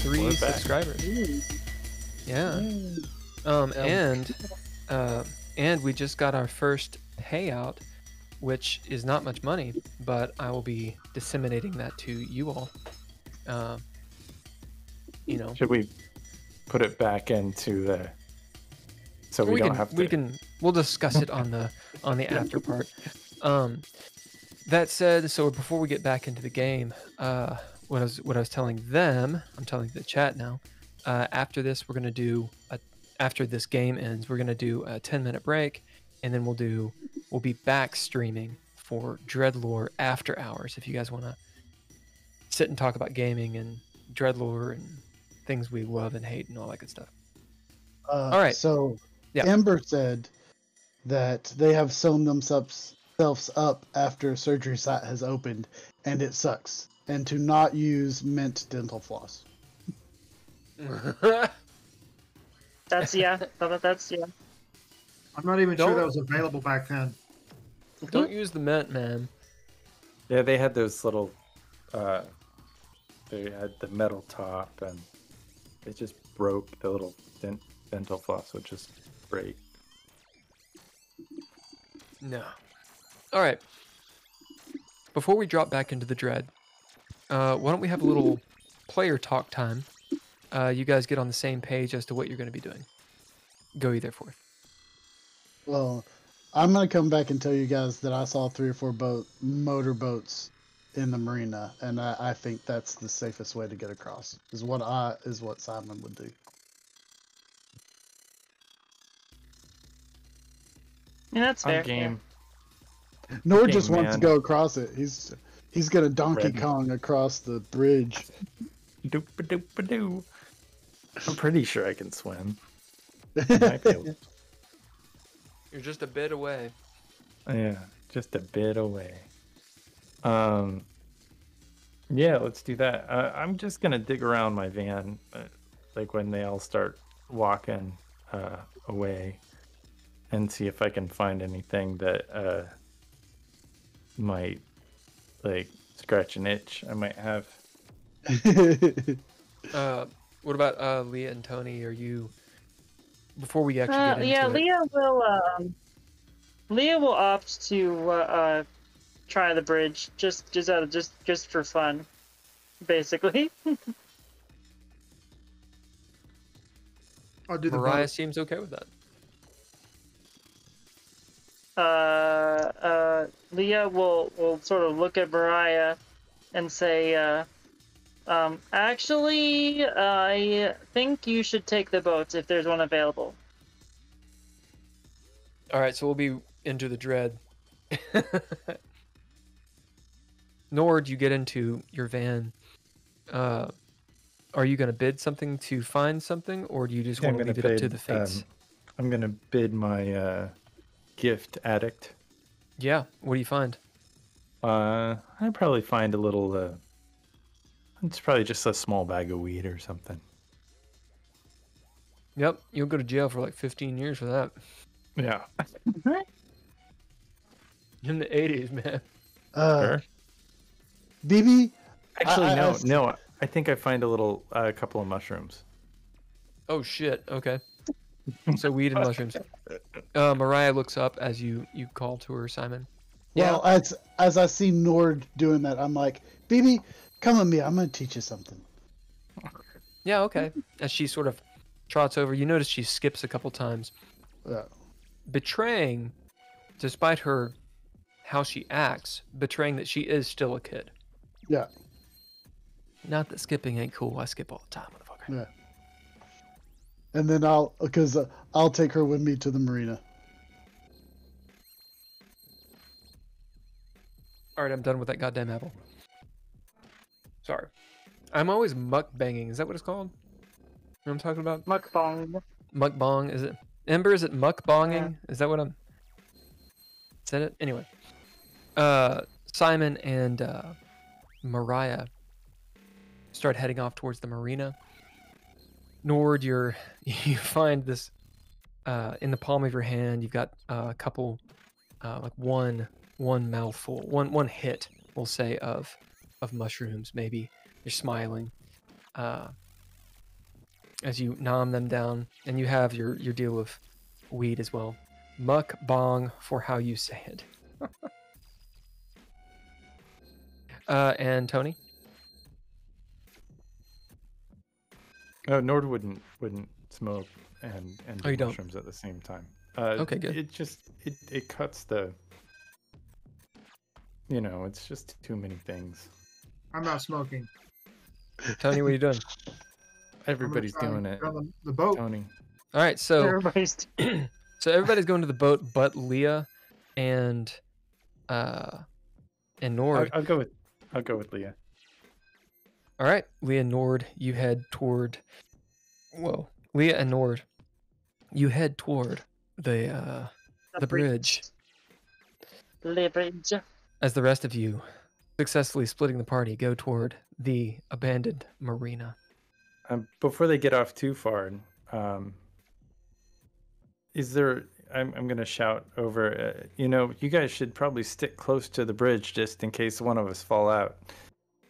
3 We're back. subscribers. Ooh. Yeah. And we just got our first payout, which is not much money, but I will be disseminating that to you all. You know, Should we put it back into the so we don't have to? We'll discuss it on the after part. That said, so before we get back into the game, what I was telling them, I'm telling the chat now. After this, we're gonna do after this game ends, we're gonna do a 10-minute break, and then we'll be back streaming for DreadLore after hours. If you guys want to sit and talk about gaming and DreadLore and things we love and hate and all that good stuff. All right. So, Yeah. Amber said that they have sewn themselves up after surgery site has opened, and it sucks. And to not use mint dental floss. That's that's I'm not even sure that was available back then. Don't use the mint, man. Yeah, they had those little. They had the metal top, and it just broke. The little dental floss would just break. No. All right. Before we drop back into the Dread, why don't we have a little player talk time? You guys get on the same page as to what you're going to be doing. Go either forth. Well, I'm going to come back and tell you guys that I saw 3 or 4 motorboats in the marina, and I think that's the safest way to get across. Is what Simon would do. Yeah, that's fair. I'm game. Nord Game, just wants to man. go across it. He's gonna Donkey Ready. Kong across the bridge. Doop-a-doop-a-doo. I'm pretty sure I can swim. I might be able- You're just a bit away. Yeah, just a bit away. Yeah, let's do that. I'm just gonna dig around my van, like when they all start walking away, and see if I can find anything that might like scratch an itch I might have. What about Leah and Toni? Are you before we actually get into Yeah, it? Leah will opt to try the bridge just for fun, basically. I'll do the Mariah boat. seems okay with that. Leah will sort of look at Mariah and say, actually, I think you should take the boats if there's one available. All right, so we'll be into the Dread. Nord, you get into your van. Are you going to bid something to find something, or do you just want to leave it up to the fates? I'm gonna bid my gift addict. Yeah, what do you find? I'd probably find a little. It's probably just a small bag of weed or something. Yep, you'll go to jail for like 15 years for that. Yeah. In the 80s, man. Sure. BB, Actually, I- no. I think I find a couple of mushrooms. Oh, shit. Okay. So weed and mushrooms. Mariah looks up as you call to her, Simon. Well, as I see Nord doing that, I'm like, BB, come with me. I'm gonna teach you something. Yeah, okay. As she sort of trots over, you notice she skips a couple times, Yeah. betraying, despite how she acts, betraying that she is still a kid. Yeah. Not that skipping ain't cool. I skip all the time, motherfucker. Yeah. And then I'll take her with me to the marina. All right, I'm done with that goddamn apple. Sorry. I'm always mukbanging. Is that what it's called? You know what I'm talking about? Mukbang. Mukbang. Is it? Ember, is it mukbanging? Is that what I'm... Is that it? Anyway. Simon and Mariah start heading off towards the marina. Nord, you find this in the palm of your hand. You've got a couple, like one mouthful, one hit, we'll say, of mushrooms. Maybe you're smiling. as you nom them down, and you have your deal of weed as well. Muck bong for how you say it. And Tony? Nord wouldn't smoke and Oh, you do don't? mushrooms at the same time. Okay, good. It cuts the. It's just too many things. I'm not smoking. Tony, what are you doing? Everybody's doing it. The boat. Tony. All right, so Everybody's so everybody's going to the boat, but Leah and Nord. I'll go with Leah. All right, Leah and Nord, you head toward. Whoa, Leah and Nord, you head toward the bridge. The bridge. As the rest of you, successfully splitting the party, go toward the abandoned marina. Before they get off too far, is there? I'm gonna shout over. You guys should probably stick close to the bridge just in case one of us fall out.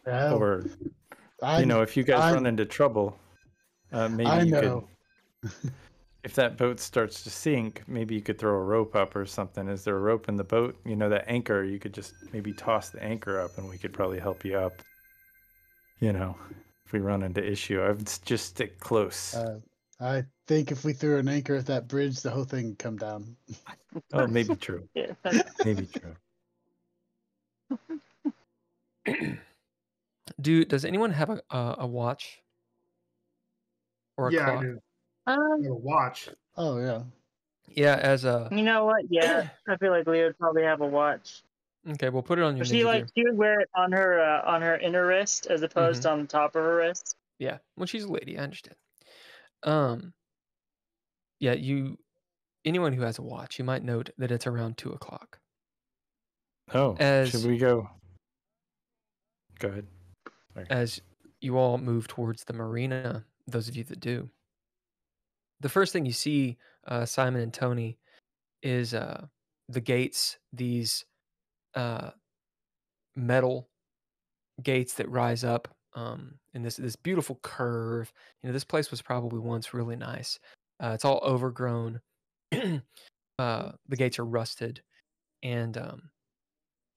Or, if you guys run into trouble, maybe you could. If that boat starts to sink, maybe you could throw a rope up or something. Is there a rope in the boat? The anchor, you could just maybe toss the anchor up and we could probably help you up. If we run into issue, I would just stick close. I think if we threw an anchor at that bridge, the whole thing would come down. Oh, maybe true. Yeah. Maybe true. Does anyone have a watch? Or a Yeah, clock? I do. I have a watch. Oh yeah. Yeah, as a. You know what? Yeah, I feel like Leah would probably have a watch. Okay, we'll put it on your But ninja she would wear it on her inner wrist as opposed to on the top of her wrist. Yeah, well, she's a lady. I understand. Yeah, anyone who has a watch, you might note that it's around 2:00. Oh, should we go? Go ahead. Sorry. As you all move towards the marina, those of you that do, the first thing you see, Simon and Tony, is the gates. These metal gates that rise up in this beautiful curve. This place was probably once really nice. It's all overgrown. The gates are rusted, and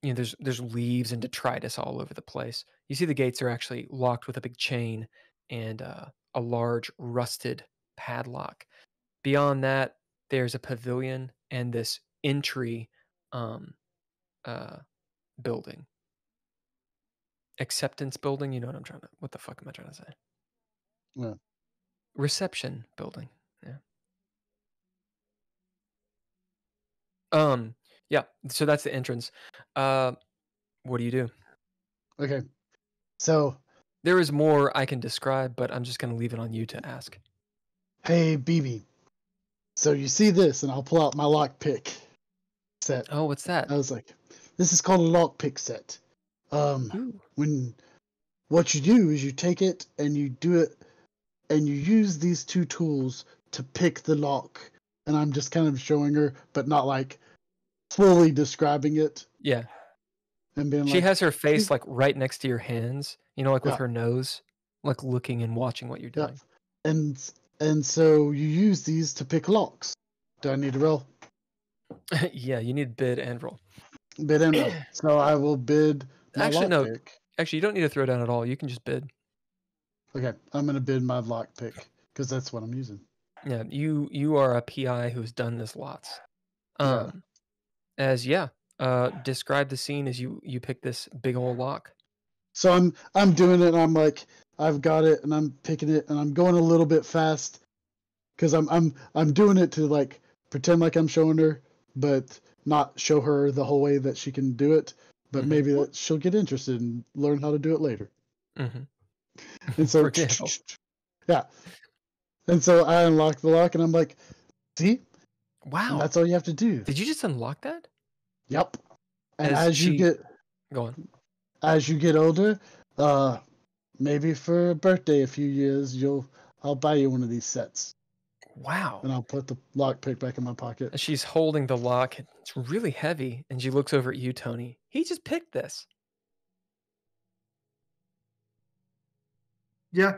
there's leaves and detritus all over the place. You see the gates are actually locked with a big chain and a large rusted padlock. Beyond that, there's a pavilion and this entry building. Acceptance building, you know what the fuck am I trying to say? Yeah. Reception building. Yeah. Yeah, so that's the entrance. What do you do? Okay. So there is more I can describe, but I'm just going to leave it on you to ask. Hey, BB. So you see this, and I'll pull out my lockpick set. Oh, what's that? I was like, this is called a lockpick set. When what you do is you take it and you do it, and you use these two tools to pick the lock. And I'm just kind of showing her, but not like fully describing it. Yeah. And being she has her face like right next to your hands, like with Yeah. her nose, like looking and watching what you're doing. Yeah. And so you use these to pick locks. Do I need to roll? Yeah, you need bid and roll. Bid and roll. So I will bid my lockpick. Actually, you don't need to throw down at all. You can just bid. Okay, I'm gonna bid my lockpick because that's what I'm using. Yeah, you are a PI who's done this lots. Describe the scene as you pick this big old lock. So I'm doing it, and I'm like, I've got it, and I'm picking it, and I'm going a little bit fast because I'm doing it to like pretend like I'm showing her, but not show her the whole way that she can do it. But maybe that she'll get interested and learn how to do it later. Mm-hmm. And so, yeah. And so I unlock the lock, and I'm like, see? Wow. And that's all you have to do. Did you just unlock that? Yep. And as you get older, maybe for a birthday a few years, I'll buy you one of these sets. Wow. And I'll put the lockpick back in my pocket. She's holding the lock. It's really heavy, and she looks over at you, Tony. He just picked this. Yeah.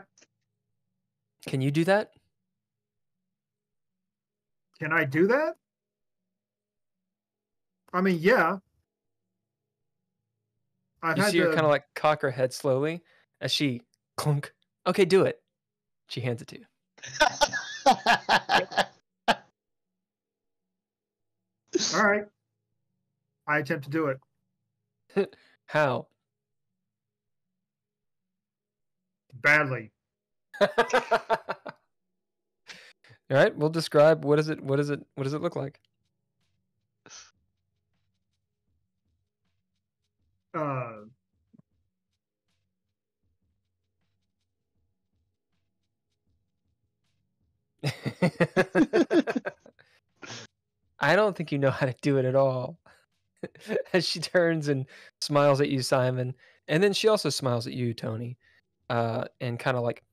Can you do that? Can I do that? I mean, yeah. I've You had see her to. kind of like cock her head slowly as she clunk. Okay, do it. She hands it to you. All right. I attempt to do it How? badly. All right, we'll describe what does it look like? Uh, I don't think you know how to do it at all. As she turns and smiles at you, Simon, and then she also smiles at you, Toni, and kind of like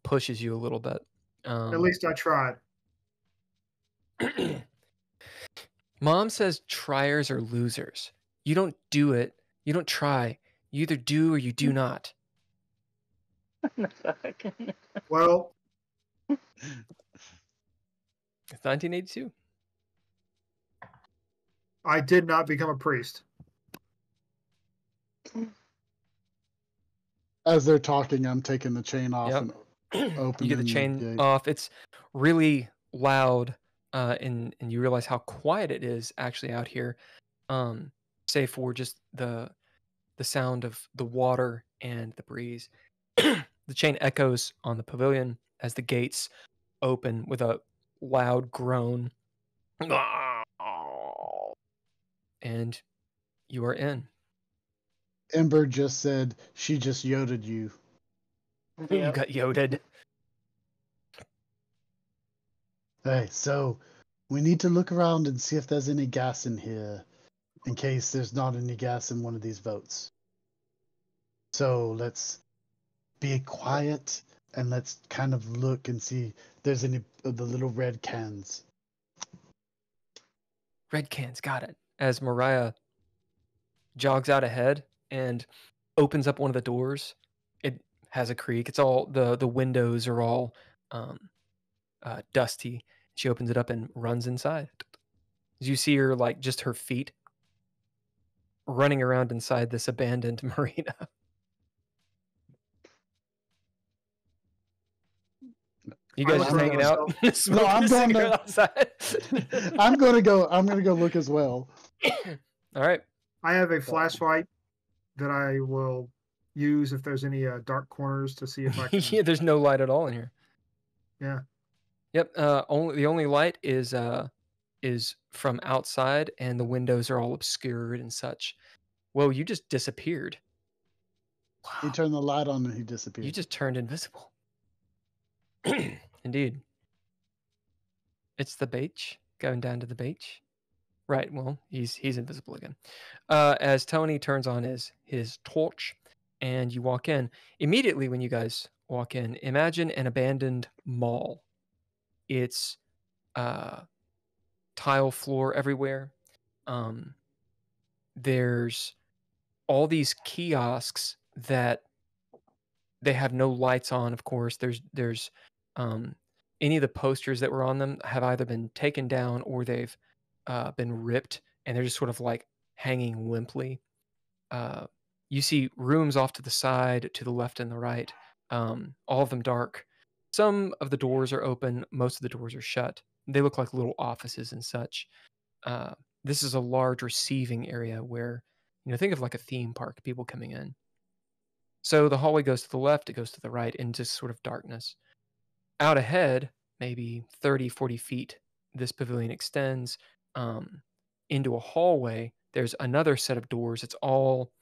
pushes you a little bit. at least I tried. Mom says triers are losers. You don't do it. You don't try. You either do or you do not. Well, It's 1982. I did not become a priest. As they're talking, I'm taking the chain off Yep. and opening You get the chain gate. off. It's really loud, and you realize how quiet it is actually out here, save for just the sound of the water and the breeze. The chain echoes on the pavilion as the gates open with a loud groan. And you are in. Ember just said she just yoded you. You got yoded. Hey, so we need to look around and see if there's any gas in here, in case there's not any gas in one of these boats. So let's be quiet and let's kind of look and see if there's any of the little red cans. Red cans, got it. As Mariah jogs out ahead and opens up one of the doors, it has a creak. It's all the windows are all dusty. She opens it up and runs inside. As you see her, like just her feet running around inside this abandoned marina. You guys I just look hanging around out? No, I'm going Smoking to- outside. I'm gonna go look as well. All right. I have a flashlight that I will use if there's any dark corners to see if I can. Yeah, there's no light at all in here. Yeah. Yep. The only light is from outside, and the windows are all obscured and such. Whoa! You just disappeared. He Wow. turned the light on and he disappeared. You just turned invisible. Indeed. It's the beach. Going down to the beach. Right. Well, he's invisible again. As Toni turns on his torch, and you walk in. Immediately when you guys walk in, imagine an abandoned mall. It's tile floor everywhere. There's all these kiosks that they have no lights on. Of course, there's any of the posters that were on them have either been taken down or they've been ripped, and they're just sort of like hanging limply. You see rooms off to the side, to the left and the right, all of them dark. Some of the doors are open. Most of the doors are shut. They look like little offices and such. This is a large receiving area where, think of like a theme park, people coming in. So the hallway goes to the left, it goes to the right, into sort of darkness. Out ahead, maybe 30, 40 feet, this pavilion extends into a hallway. There's another set of doors. It's all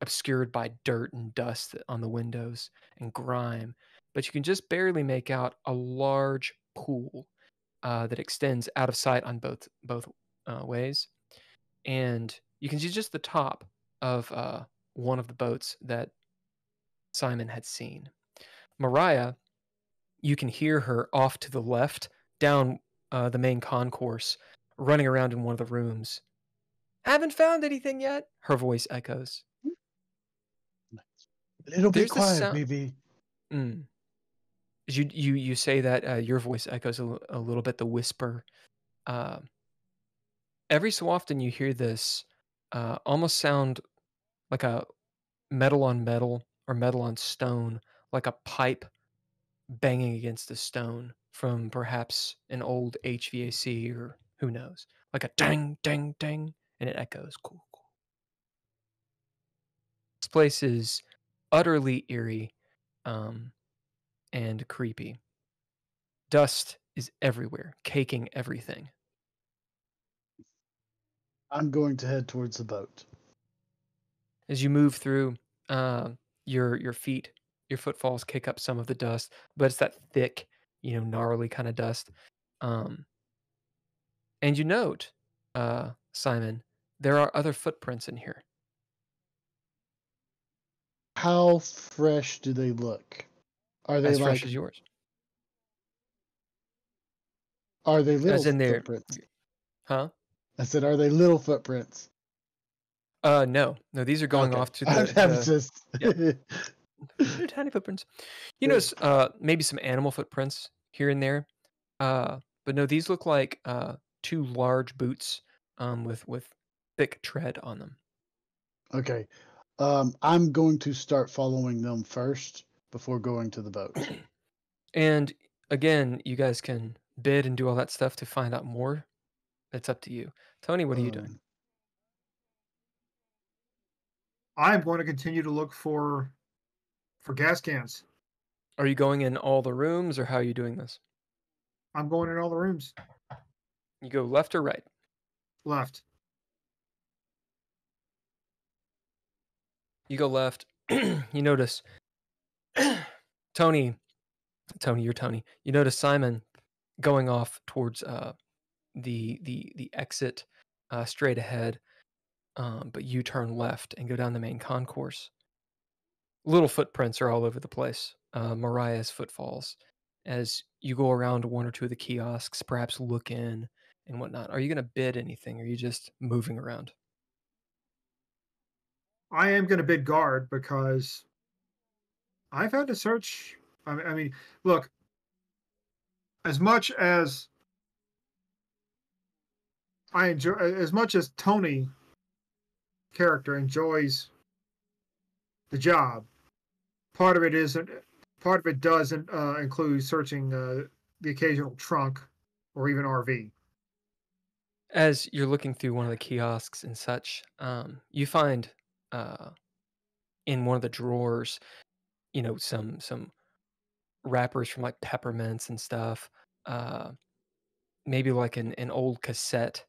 obscured by dirt and dust on the windows and grime. But you can just barely make out a large pool that extends out of sight on both ways. And you can see just the top of one of the boats that Simon had seen. Mariah, you can hear her off to the left, down the main concourse, running around in one of the rooms. Haven't found anything yet, her voice echoes. A little bit There's the quiet, sound- baby. As you say that, your voice echoes a little bit, the whisper. Uh, every so often you hear this almost sound like a metal on metal or metal on stone, like a pipe banging against a stone from perhaps an old HVAC or who knows, like a dang, dang, dang, and it echoes. Cool, cool. This place is utterly eerie and creepy. Dust is everywhere, caking everything. I'm going to head towards the boat. As you move through, your feet, your footfalls kick up some of the dust, but it's that thick, gnarly kind of dust. Um, and you note, Simon, there are other footprints in here. How fresh do they look? Are they As fresh like? as yours. Are they little As in there, footprints? huh? I said, are they little footprints? No, these are going Okay. off to I'm just. yeah. They're tiny footprints. You notice maybe some animal footprints here and there, but no, these look like two large boots with thick tread on them. Okay. I'm going to start following them first before going to the boat. And again, you guys can bid and do all that stuff to find out more. It's up to you. Tony, what are you doing? I'm going to continue to look for gas cans. Are you going in all the rooms, or how are you doing this? I'm going in all the rooms. You go left or right? Left. You go left. You notice Tony, you're Tony. You notice Simon going off towards the exit straight ahead, but you turn left and go down the main concourse. Little footprints are all over the place. Mariah's footfalls as you go around one or two of the kiosks, perhaps look in and whatnot. Are you going to bid anything? Or are you just moving around? I am going to bid guard because I've had to search. I mean, look, as much as as much as Toni character enjoys the job, part of it isn't. Part of it doesn't include searching the occasional trunk or even RV. As you're looking through one of the kiosks and such, you find in one of the drawers, some wrappers from like peppermints and stuff. Maybe like an old cassette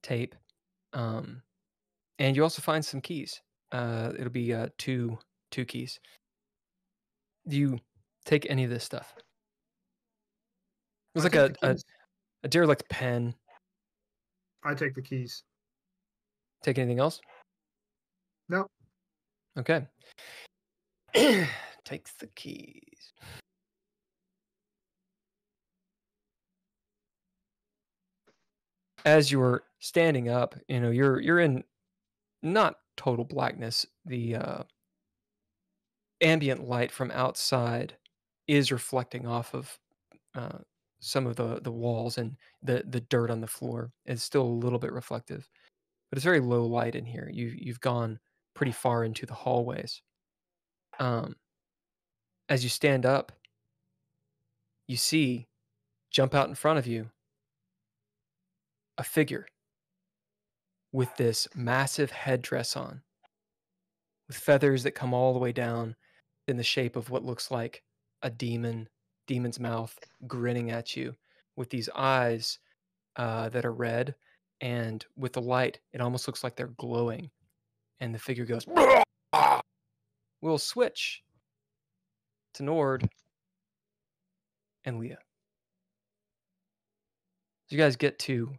tape. And you also find some keys. It'll be two keys. Do you take any of this stuff? There's like a derelict pen. I take the keys. Take anything else? No. Okay. Takes the keys. As you're standing up, you're in not total blackness. The ambient light from outside is reflecting off of some of the walls, and the dirt on the floor is still a little bit reflective, but it's very low light in here. You've gone pretty far into the hallways. As you stand up, you see jump out in front of you a figure with this massive headdress on, with feathers that come all the way down in the shape of what looks like a demon's mouth, grinning at you with these eyes that are red, and with the light, it almost looks like they're glowing. And the figure goes, we'll switch to Nord and Leah. So you guys get to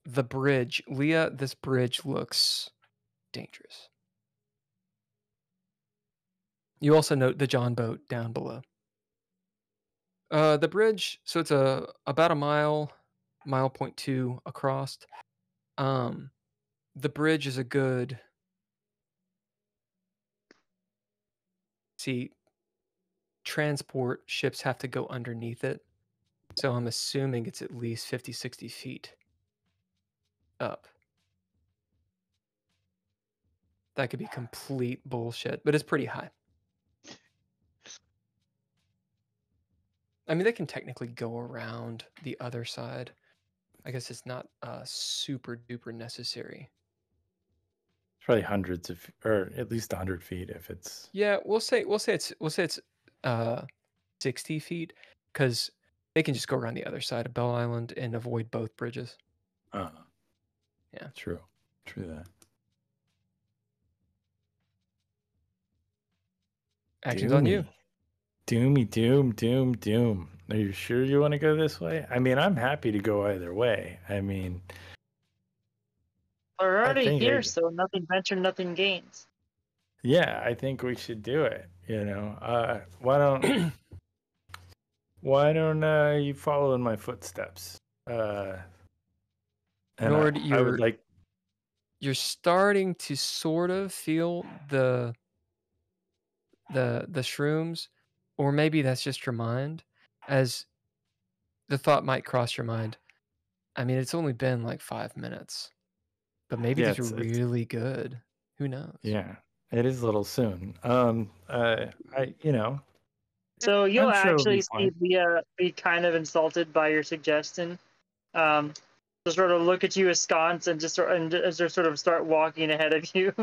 the bridge. Leah, this bridge looks dangerous. You also note the John boat down below. The bridge, so it's about a mile 0.2 across. The bridge is a good, see, transport, ships have to go underneath it. So I'm assuming it's at least 50, 60 feet up. That could be complete bullshit, but it's pretty high. I mean, they can technically go around the other side. I guess it's not super duper necessary. It's probably hundreds of, or at least 100 feet if it's. Yeah, we'll say it's 60 feet, because they can just go around the other side of Belle Island and avoid both bridges. Yeah. True that. Action's on you. Doomy, doom. Are you sure you want to go this way? I mean, I'm happy to go either way. I mean, We're already think here, I- so nothing ventured, nothing gains. yeah, I think we should do it. Why don't why don't you follow in my footsteps? And Nord, I would like. you're starting to sort of feel the shrooms, or maybe that's just your mind, as the thought might cross your mind. I mean, it's only been like 5 minutes, but maybe Yeah, these are it's- really good. Who knows? Yeah, it is a little soon. So you'll I'm sure it'll be actually see Leah be kind of insulted by your suggestion. To sort of look at you askance and just sort of start walking ahead of you.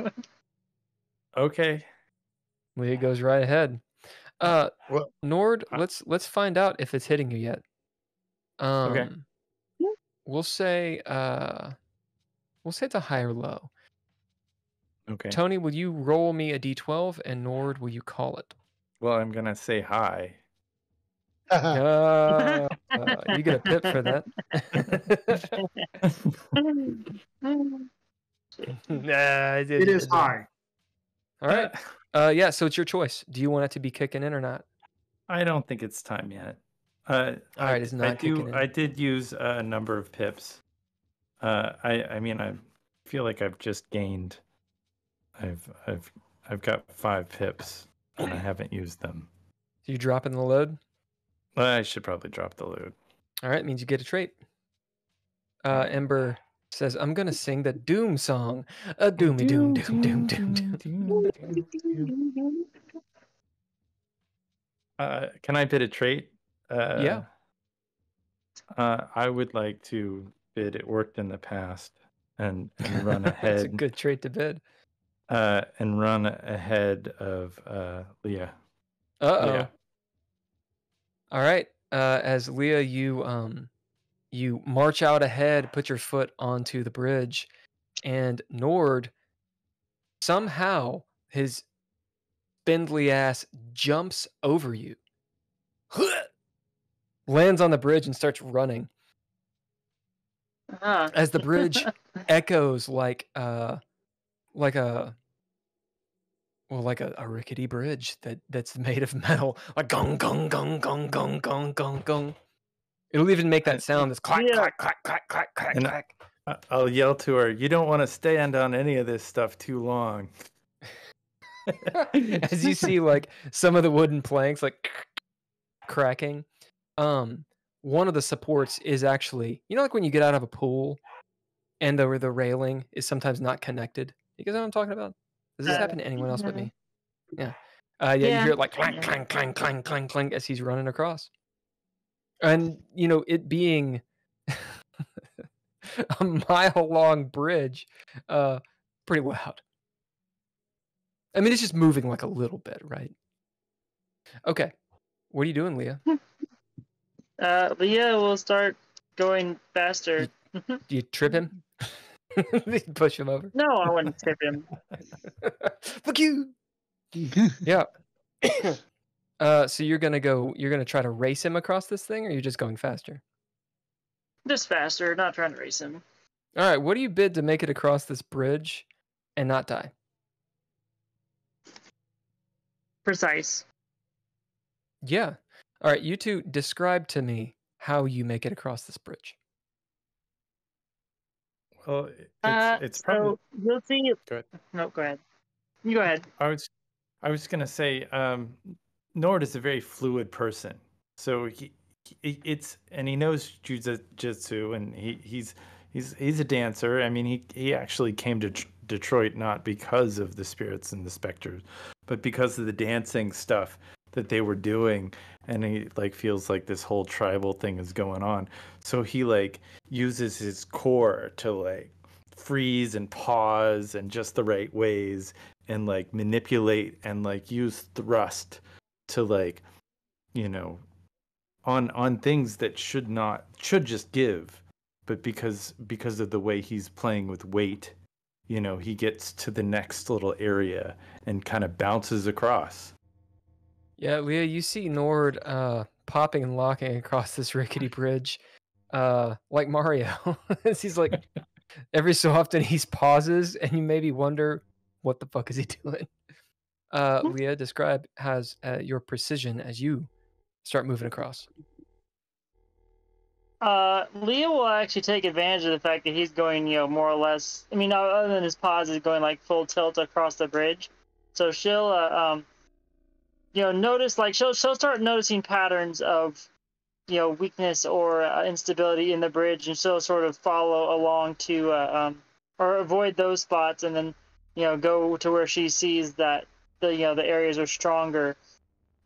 Okay. Leah goes right ahead. Well, Nord, let's find out if it's hitting you yet. Okay. We'll say it's a high or low. Okay. Toni, will you roll me a d12, and Nord, will you call it? Well, I'm gonna say hi. You get a pip for that. Nah, It is high. All right. Yeah, so it's your choice. Do you want it to be kicking in or not? I don't think it's time yet. All right, it's not kicking in. I did use a number of pips. I mean, I feel like I've just gained. I've got 5 pips and I haven't used them. So you dropping the load? I should probably drop the load. All right, means you get a trait. Ember says, "I'm gonna sing the Doom song. A doomy doom doom doom doom doom." Can I bid a trait? Yeah. I would like to bid it worked in the past and run ahead. That's a good trait to bid. And run ahead of Leah. Uh-oh. Leah. All right. As Leah, you march out ahead, put your foot onto the bridge, and Nord, somehow his spindly ass jumps over you, lands on the bridge, and starts running. As the bridge echoes like a rickety bridge that's made of metal, like gong gong gong gong gong gong gong gong. It'll even make that sound, this clack clack clack clack clack clack And clack. I'll yell to her, "You don't want to stand on any of this stuff too long." As you see, like, some of the wooden planks like cracking. One of the supports is actually, like when you get out of a pool and the railing is sometimes not connected. You guys know what I'm talking about? Does this happen to anyone else but me? Yeah. You hear it like clank clank clank clank clank clank as he's running across. And it being a mile-long bridge, pretty loud. I mean, it's just moving like a little bit, right? Okay. What are you doing, Leah? Leah will start going faster. Do you trip him? You push him over? No, I wouldn't trip him. Fuck you! Yeah. So you're gonna try to race him across this thing, or you're just going faster? Just faster, not trying to race him. All right, what do you bid to make it across this bridge and not die? Precise. Yeah. All right, you two describe to me how you make it across this bridge. Well, it's probably. So you'll see. Go ahead. No, go ahead. You go ahead. I was gonna say, Nord is a very fluid person, so he knows jujitsu, and he's a dancer. I mean, he actually came to Detroit not because of the spirits and the specters, but because of the dancing stuff that they were doing, and he like feels like this whole tribal thing is going on. So he like uses his core to like freeze and pause and just the right ways and like manipulate and like use thrust to like, you know, on things that should just give, but because of the way he's playing with weight, you know, he gets to the next little area and kind of bounces across. Yeah, Leah, you see Nord popping and locking across this rickety bridge, like Mario. He's like, every so often he pauses, and you maybe wonder, what the fuck is he doing? Leah, describe has your precision as you start moving across. Leah will actually take advantage of the fact that he's going, more or less. I mean, other than his pause, is going like full tilt across the bridge. So she'll, notice like she'll start noticing patterns of, weakness or instability in the bridge, and she'll sort of follow along to, or avoid those spots, and then, go to where she sees that the areas are stronger,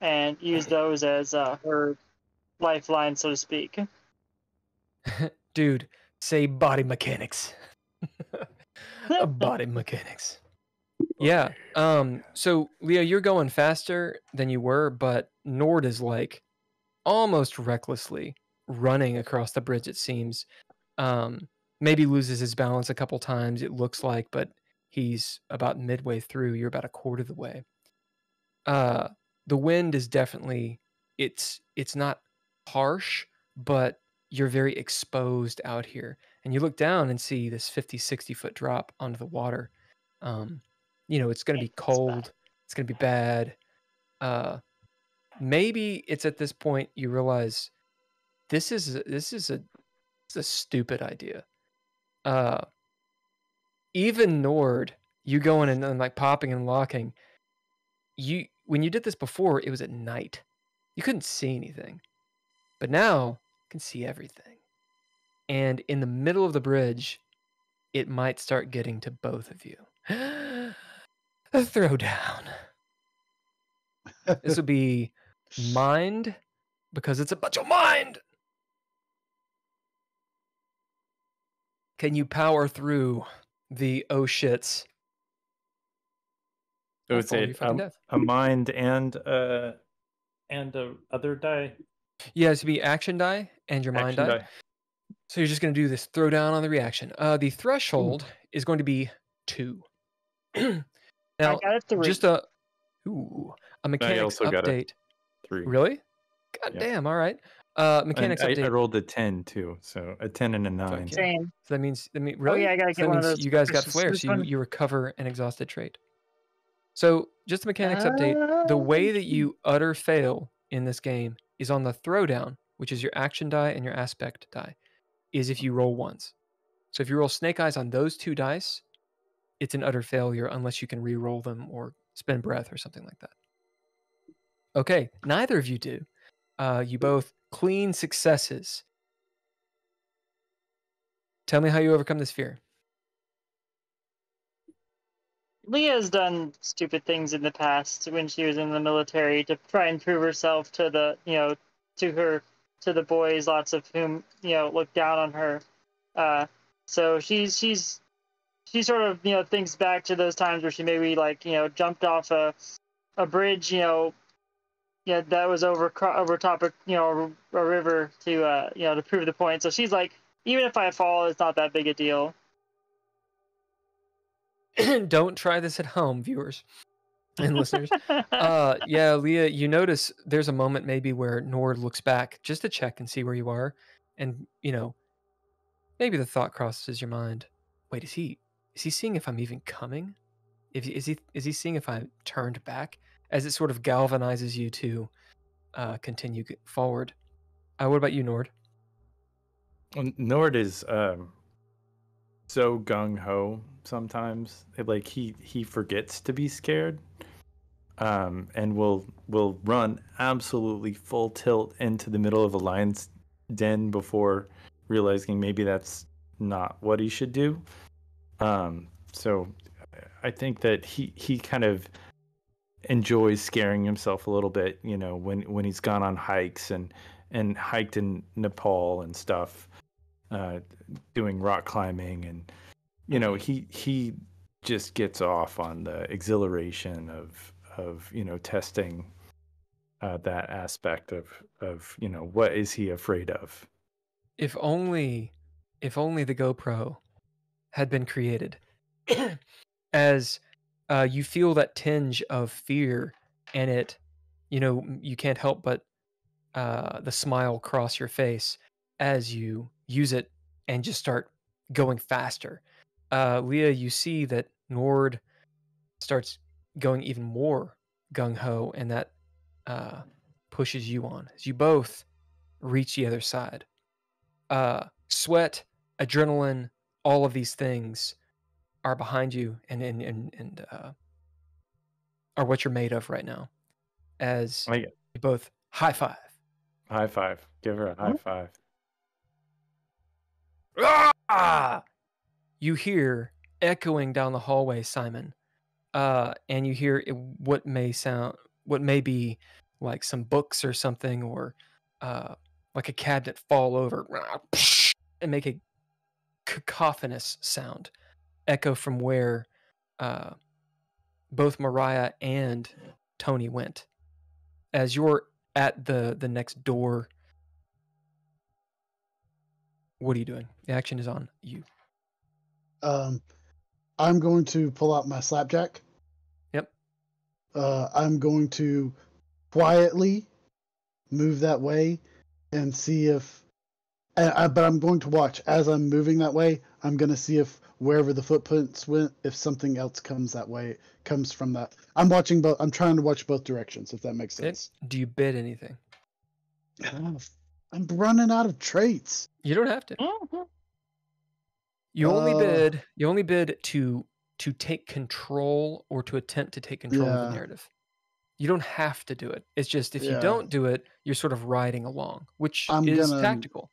and use those as her lifeline, so to speak. Dude, say body mechanics. Body mechanics. Yeah. So Leah, you're going faster than you were, but Nord is like almost recklessly running across the bridge, it seems. Maybe loses his balance a couple times, it looks like, but he's about midway through. You're about a quarter of the way. The wind is definitely it's not harsh, but you're very exposed out here. And you look down and see this 50, 60 foot drop onto the water. It's going to be cold. It's going to be bad. Maybe it's at this point you realize this is a stupid idea. Even Nord, you going and like popping and locking. When you did this before, it was at night. You couldn't see anything, but now you can see everything. And in the middle of the bridge, it might start getting to both of you. A throwdown. This will be mind, because it's a bunch of mind. Can you power through the oh shits? So it's a mind and a other die. Yeah, it's to be action die and your mind die. So you're just going to do this throwdown on the reaction. The threshold is going to be 2. Now, I got a 3. Just a mechanics update. 3. Really? God damn! All right. Mechanics update. I rolled a 10 too, so a 10 and a 9. Same. So that means really? Oh yeah, I gotta get one of those. You guys got flair, so you recover an exhausted trait. So just a mechanics update. The way that you utter fail in this game is on the throwdown, which is your action die and your aspect die, is if you roll ones. So if you roll snake eyes on those 2 dice, it's an utter failure unless you can re-roll them or spend breath or something like that. Okay, neither of you do. You both clean successes. Tell me how you overcome this fear. Leah's done stupid things in the past when she was in the military to try and prove herself to the, to the boys, lots of whom, look down on her. So she sort of, thinks back to those times where she maybe like, jumped off a bridge, that was over top of, a river to, to prove the point. So she's like, even if I fall, it's not that big a deal. Don't try this at home, viewers and listeners. Yeah, Leah, you notice there's a moment maybe where Nord looks back just to check and see where you are. And, maybe the thought crosses your mind. Wait, is he seeing if I'm even coming? Is he seeing if I turned back? As it sort of galvanizes you to continue forward. What about you, Nord? Nord is so gung ho sometimes. Like he forgets to be scared. and will run absolutely full tilt into the middle of a lion's den before realizing maybe that's not what he should do. So I think that he kind of enjoys scaring himself a little bit, you know, when he's gone on hikes and hiked in Nepal and stuff, doing rock climbing, and you know, he just gets off on the exhilaration of you know, testing that aspect of you know, what is he afraid of. If only the GoPro had been created as you feel that tinge of fear, and it, you know, you can't help but the smile cross your face as you use it and just start going faster. Leah, you see that Nord starts going even more gung-ho, and that pushes you on as you both reach the other side. Sweat, adrenaline, all of these things are behind you and are what you're made of right now. As I you both high five. high five. Give her a high five. Ah! You hear echoing down the hallway, Simon, and you hear what may be like some books or something, or like a cabinet fall over and make a cacophonous sound echo from where both Mariah and Toni went. As you're at the next door, what are you doing? The action is on you. I'm going to pull out my slapjack. Yep. I'm going to quietly move that way and see if. But I'm going to watch as I'm moving that way. I'm going to see if wherever the footprints went, if something else comes that way, comes from that. I'm watching both. I'm trying to watch both directions, if that makes sense. Do you bid anything? I'm running out of traits. You don't have to. Mm-hmm. You only bid to take control, or to attempt to take control of the narrative. You don't have to do it. It's just if you don't do it, you're sort of riding along, which is tactical.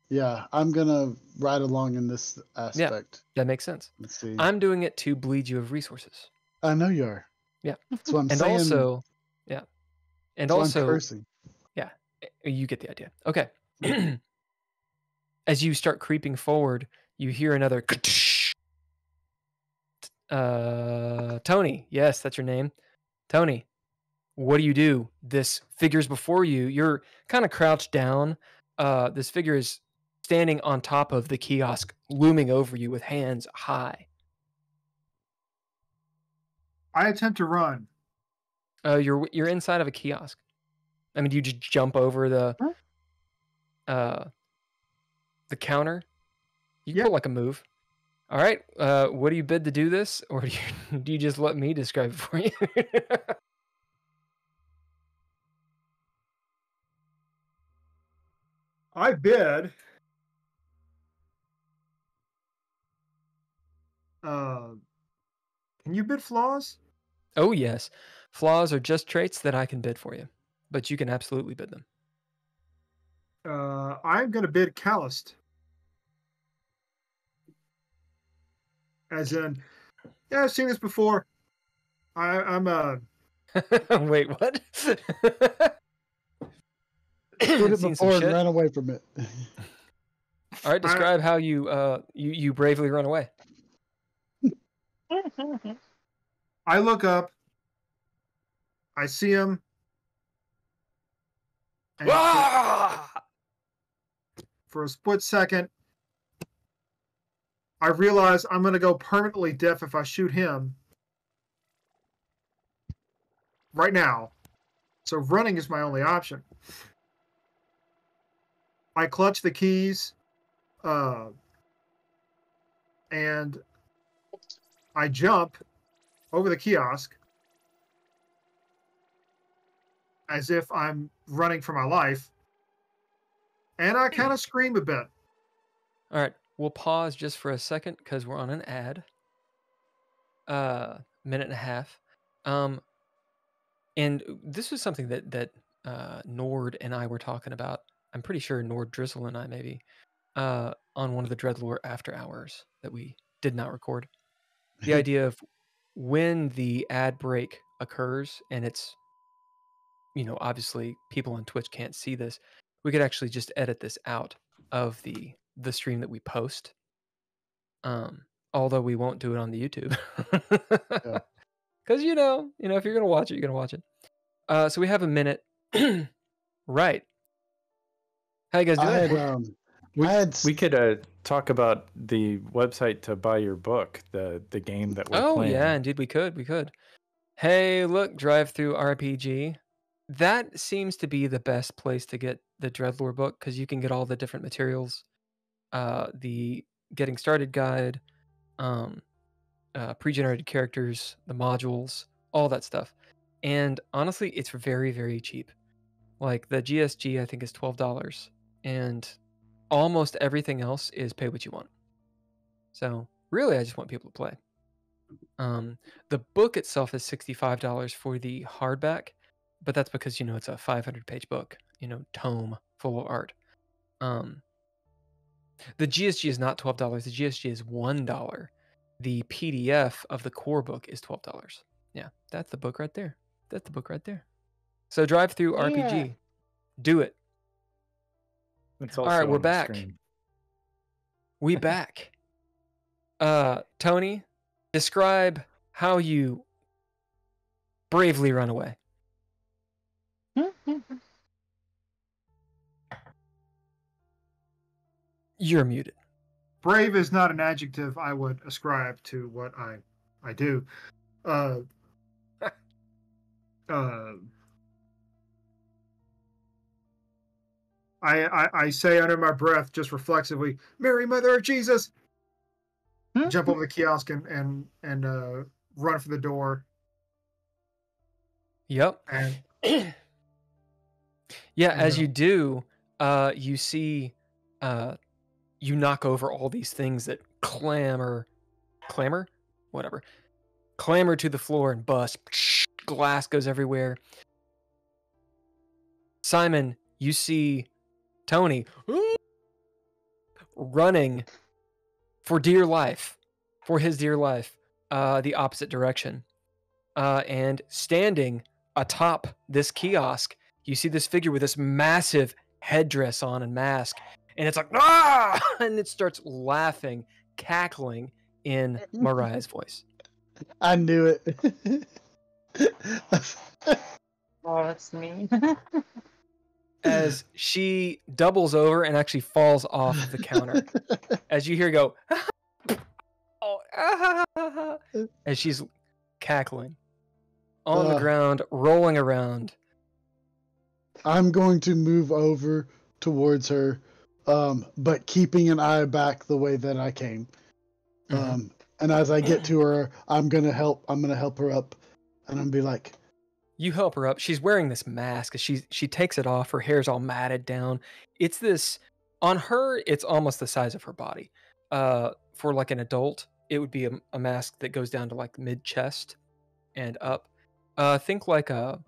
Yeah, I'm gonna ride along in this aspect. Yeah, that makes sense. Let's see. I'm doing it to bleed you of resources. I know you are. Yeah. That's what I'm And saying. also, yeah. And that's also, why I'm cursing. Yeah, you get the idea. Okay. As you start creeping forward, you hear another Toni. Yes, that's your name. Toni, what do? This figure's before you. You're kind of crouched down. This figure is standing on top of the kiosk, looming over you with hands high. I attempt to run. You're inside of a kiosk. I mean, do you just jump over the counter? You can pull like a move. All right. What do you bid to do this, or do you just let me describe it for you? I bid. Can you bid flaws? Oh yes, flaws are just traits that I can bid for you, but you can absolutely bid them. I'm going to bid calloused. As in, yeah, I've seen this before. I'm Wait, what? Did it before and ran away from it. All right, describe how you bravely run away. I look up. I see him. And for a split second, I realize I'm going to go permanently deaf if I shoot him right now. So running is my only option. I clutch the keys, and I jump over the kiosk as if I'm running for my life, and I kind of scream a bit. All right, we'll pause just for a second because we're on an ad. Minute and a half. And this was something that Nord and I were talking about. I'm pretty sure Nord Drizzle and I maybe on one of the DreadLore after hours that we did not record. The idea of when the ad break occurs, and it's, obviously people on Twitch can't see this. We could actually just edit this out of the stream that we post. Although we won't do it on the YouTube. Yeah. Because if you're gonna watch it, you're gonna watch it. So we have a minute. Right. How you guys doing? We could talk about the website to buy your book, the game that we're playing. Oh yeah, indeed we could. Hey, look, Drive Through RPG. That seems to be the best place to get the DreadLore book because you can get all the different materials, the getting started guide, pre-generated characters, the modules, all that stuff. And honestly, it's very, very cheap. Like the GSG, I think is $12, and almost everything else is pay what you want. So really, I just want people to play. The book itself is $65 for the hardback, but that's because it's a 500-page book, tome full of art. The GSG is not $12. The GSG is $1. The PDF of the core book is $12. Yeah, that's the book right there. So Drive Through RPG, do it. It's All also right, we're on the back. stream. We back. Toni, describe how you bravely run away. You're muted. Brave is not an adjective I would ascribe to what I do. I say under my breath, just reflexively, "Mary, Mother of Jesus!" Jump over the kiosk and run for the door. Yep. And yeah, as you do, you see, you knock over all these things that clamor to the floor and bust. Glass goes everywhere. Simon, you see Toni running for his dear life, the opposite direction. And standing atop this kiosk, you see this figure with this massive headdress on and mask, and it's like, ah! And it starts laughing, cackling in Mariah's voice. I knew it. Oh, that's mean. As she doubles over and actually falls off of the counter. As you hear go, as she's cackling on the ground, rolling around. I'm going to move over towards her, but keeping an eye back the way that I came. And as I get to her, I'm gonna help her up, and I'm be like, you help her up. She's wearing this mask. She takes it off. Her hair's all matted down. It's this on her. It's almost the size of her body. For like an adult, it would be a mask that goes down to like mid chest and up. Think like a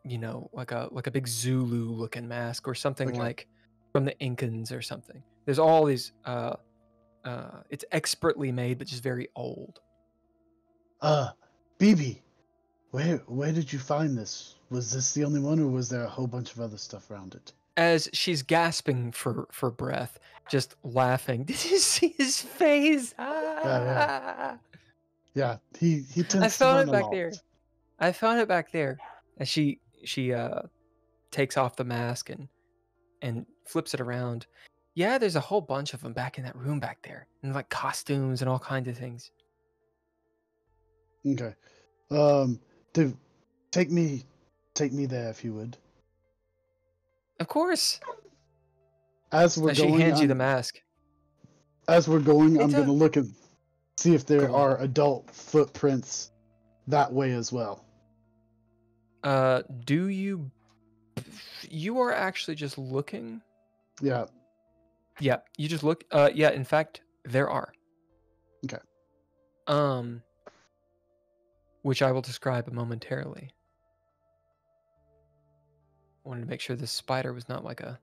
like a big Zulu looking mask or something like from the Incans or something. There's all these. It's expertly made, but just very old. BB, where did you find this? Was this the only one, or was there a whole bunch of other stuff around it? As she's gasping for breath, just laughing. Did you see his face? Yeah, he tends to I found run it a back lot. there. I found it back there. And she takes off the mask and flips it around. Yeah, there's a whole bunch of them back in that room back there, and like costumes and all kinds of things. Okay, take me there if you would. Of course. As we're going, she hands you the mask. As we're going, I'm going to look and see if there are adult footprints that way as well. Do you? You are actually just looking. Yeah. Yeah, you just look. Yeah, in fact, there are. Okay. Which I will describe momentarily. Wanted to make sure this spider was not like a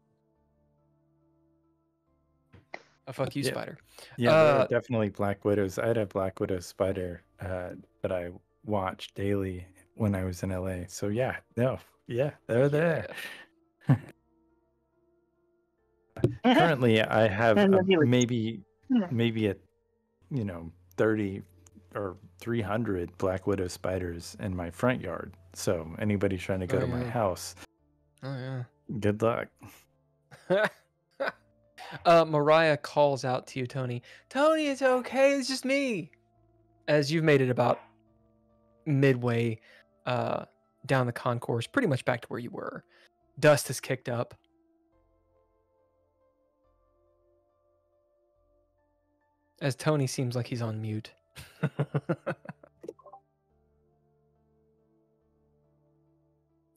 fuck you Yeah. spider. Yeah, there are definitely black widows. I had a black widow spider that I watched daily when I was in LA. So yeah, they're there. Currently, I have And then he was- maybe a 30 or 300 black widow spiders in my front yard. So anybody trying to go to my house, Oh yeah. good luck. Mariah calls out to you, Toni. Toni, it's okay. It's just me. As you've made it about midway down the concourse, pretty much back to where you were. Dust has kicked up. As Toni seems like he's on mute.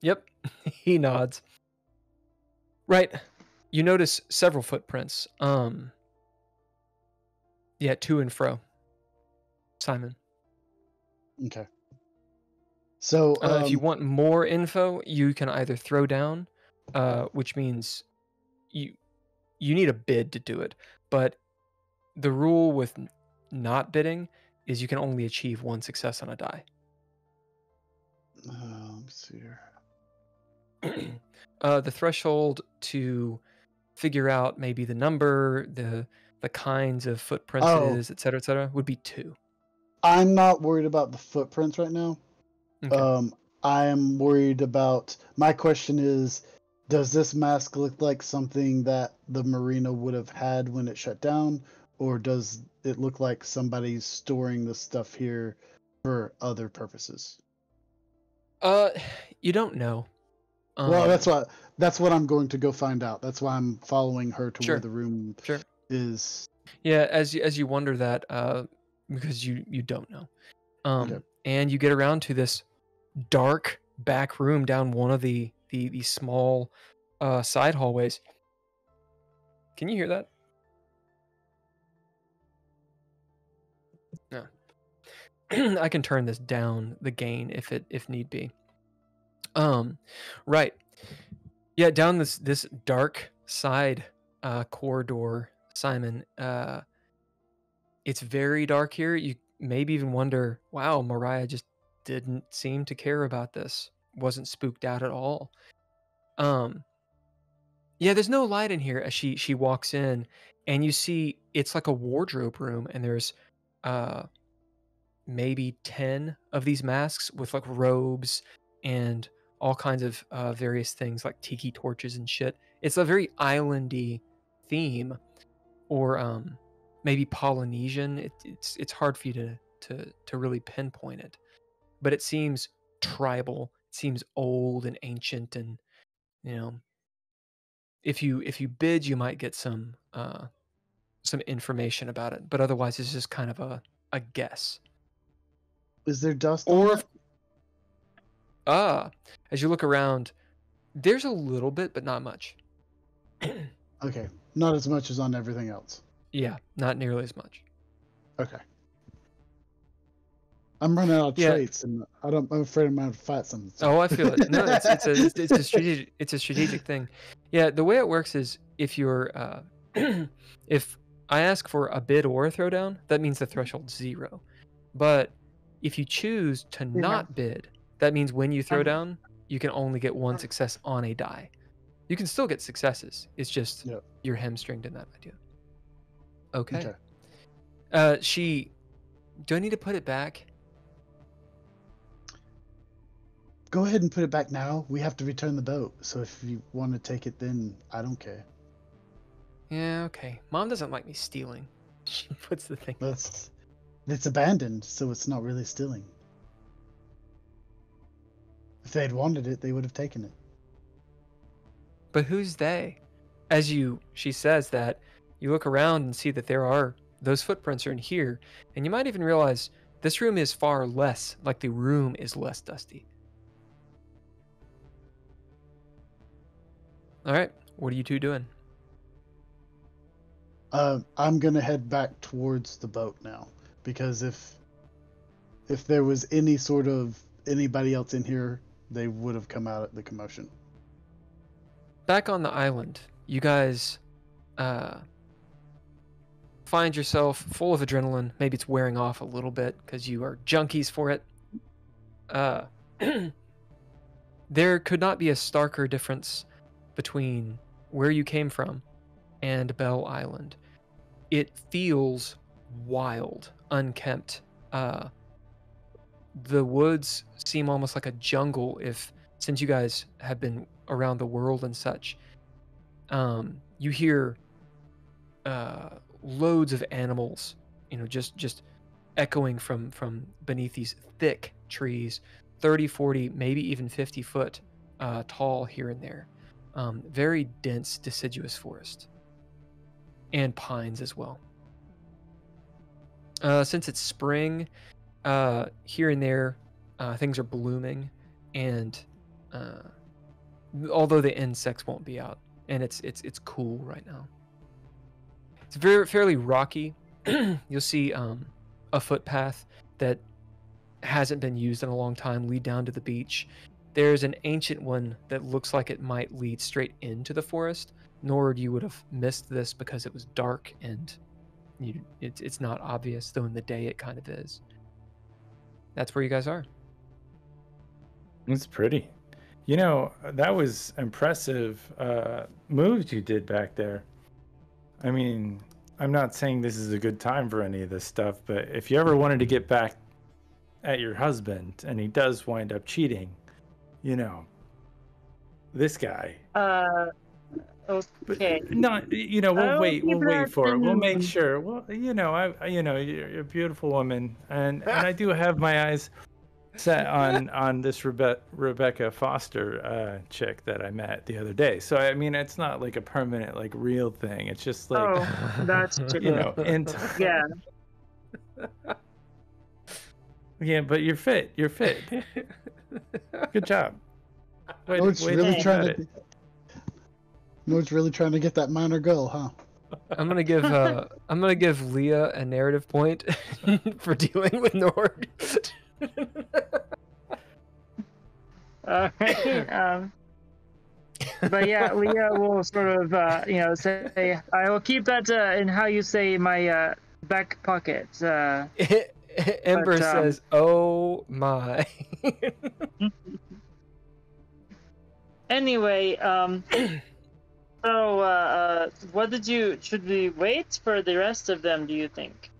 Yep, he nods. Right. You notice several footprints. Yeah, to and fro. Simon. Okay. So If you want more info, you can either throw down, which means you need a bid to do it. But the rule with not bidding is you can only achieve one success on a die. let's see here. The threshold to figure out maybe the number, the kinds of footprints it is, et cetera, would be 2. I'm not worried about the footprints right now. Okay. I am worried about. My question is, does this mask look like something that the marina would have had when it shut down, or does it look like somebody's storing the stuff here for other purposes? You don't know. Well, that's what I'm going to go find out. That's why I'm following her to where the room is. Yeah, as you wonder that, because you don't know. Okay. And you get around to this dark back room down one of the small side hallways. Can you hear that? No. I can turn this down, the gain, if need be. Right. Yeah, down this dark side corridor, Simon. It's very dark here. You maybe even wonder, wow, Mariah just didn't seem to care about this. Wasn't spooked out at all. Yeah, there's no light in here as she walks in, and you see it's like a wardrobe room, and there's maybe 10 of these masks with like robes and all kinds of various things like tiki torches and shit. It's a very islandy theme, or maybe Polynesian. It's hard for you to really pinpoint it, but it seems tribal. It seems old and ancient, and if you bid, you might get some information about it. But otherwise, it's just kind of a guess. Is there dust on it? As you look around, there's a little bit, but not much. Okay, not as much as on everything else. Yeah, not nearly as much. Okay. I'm running out of traits, and I'm afraid I'm going to fight something. Oh, I feel it. No, it's a strategic thing. Yeah, the way it works is if you're if I ask for a bid or a throwdown, that means the threshold's 0. But if you choose to not bid, that means when you throw down, you can only get 1 success on a die. You can still get successes. It's just you're hamstringed in that idea. Okay. Do I need to put it back? Go ahead and put it back now. We have to return the boat. So if you want to take it, then I don't care. Yeah, okay. Mom doesn't like me stealing. She puts the thing. It's abandoned, so it's not really stealing. If they'd wanted it, they would have taken it. But who's they? She says that, you look around and see that those footprints are in here, and you might even realize this room is far less, like the room is less dusty. All right, what are you two doing? I'm gonna head back towards the boat now, because if there was any sort of anybody else in here, they would have come out at the commotion. back on the island, you guys find yourself full of adrenaline. Maybe it's wearing off a little bit because you are junkies for it. There could not be a starker difference between where you came from and Belle Island. It feels wild, unkempt. The woods seem almost like a jungle since you guys have been around the world and such. You hear loads of animals, just echoing from beneath these thick trees, 30, 40, maybe even 50 foot tall here and there. Very dense, deciduous forest. And pines as well. Since it's spring, here and there, things are blooming, and although the insects won't be out, and it's cool right now. It's fairly rocky. You'll see a footpath that hasn't been used in a long time lead down to the beach. There's an ancient one that looks like it might lead straight into the forest. Nord, you would have missed this because it was dark and it's not obvious, though in the day it kind of is. That's where you guys are. It's pretty. That was impressive moves you did back there. I mean, I'm not saying this is a good time for any of this stuff, but if you ever wanted to get back at your husband and he does wind up cheating, this guy. Okay. Not, we'll wait for it. We'll make sure. Well, you're a beautiful woman, and I do have my eyes set on this Rebecca Foster chick that I met the other day. So I mean, it's not like a permanent, like, real thing. It's just like, that's and yeah. Yeah, but you're fit. Good job. Nord's really trying to get that minor goal, huh? I'm gonna give Leah a narrative point for dealing with Nord. Alright, but yeah, Leah will sort of, say, I will keep that in how you say my back pocket. Ember says, "Oh my." Anyway, so should we wait for the rest of them, do you think?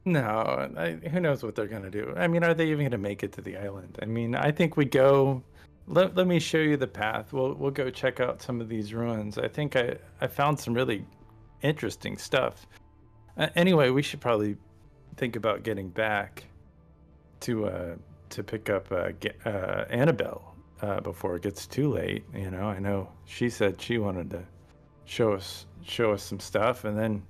No, who knows what they're going to do? I mean, are they even going to make it to the island? I mean, I think we go, let me show you the path. We'll go check out some of these ruins. I think I found some really interesting stuff. Anyway, we should probably think about getting back to pick up Annabelle before it gets too late. I know she said she wanted to show us some stuff, and then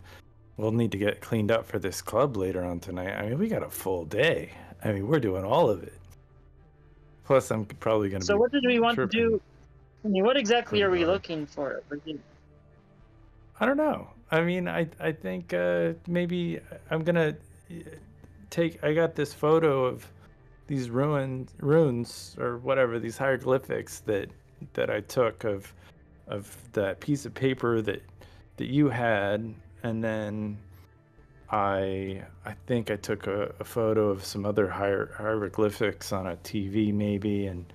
we'll need to get cleaned up for this club later on tonight. I mean, we got a full day. I mean, we're doing all of it. Plus, I'm probably going to. So, what did we want to do? I mean, what exactly are we looking for? I don't know. I mean, I think maybe I'm gonna I got this photo of these runes or whatever, these hieroglyphics that I took of that piece of paper that you had, and then I think I took a photo of some other hieroglyphics on a TV maybe, and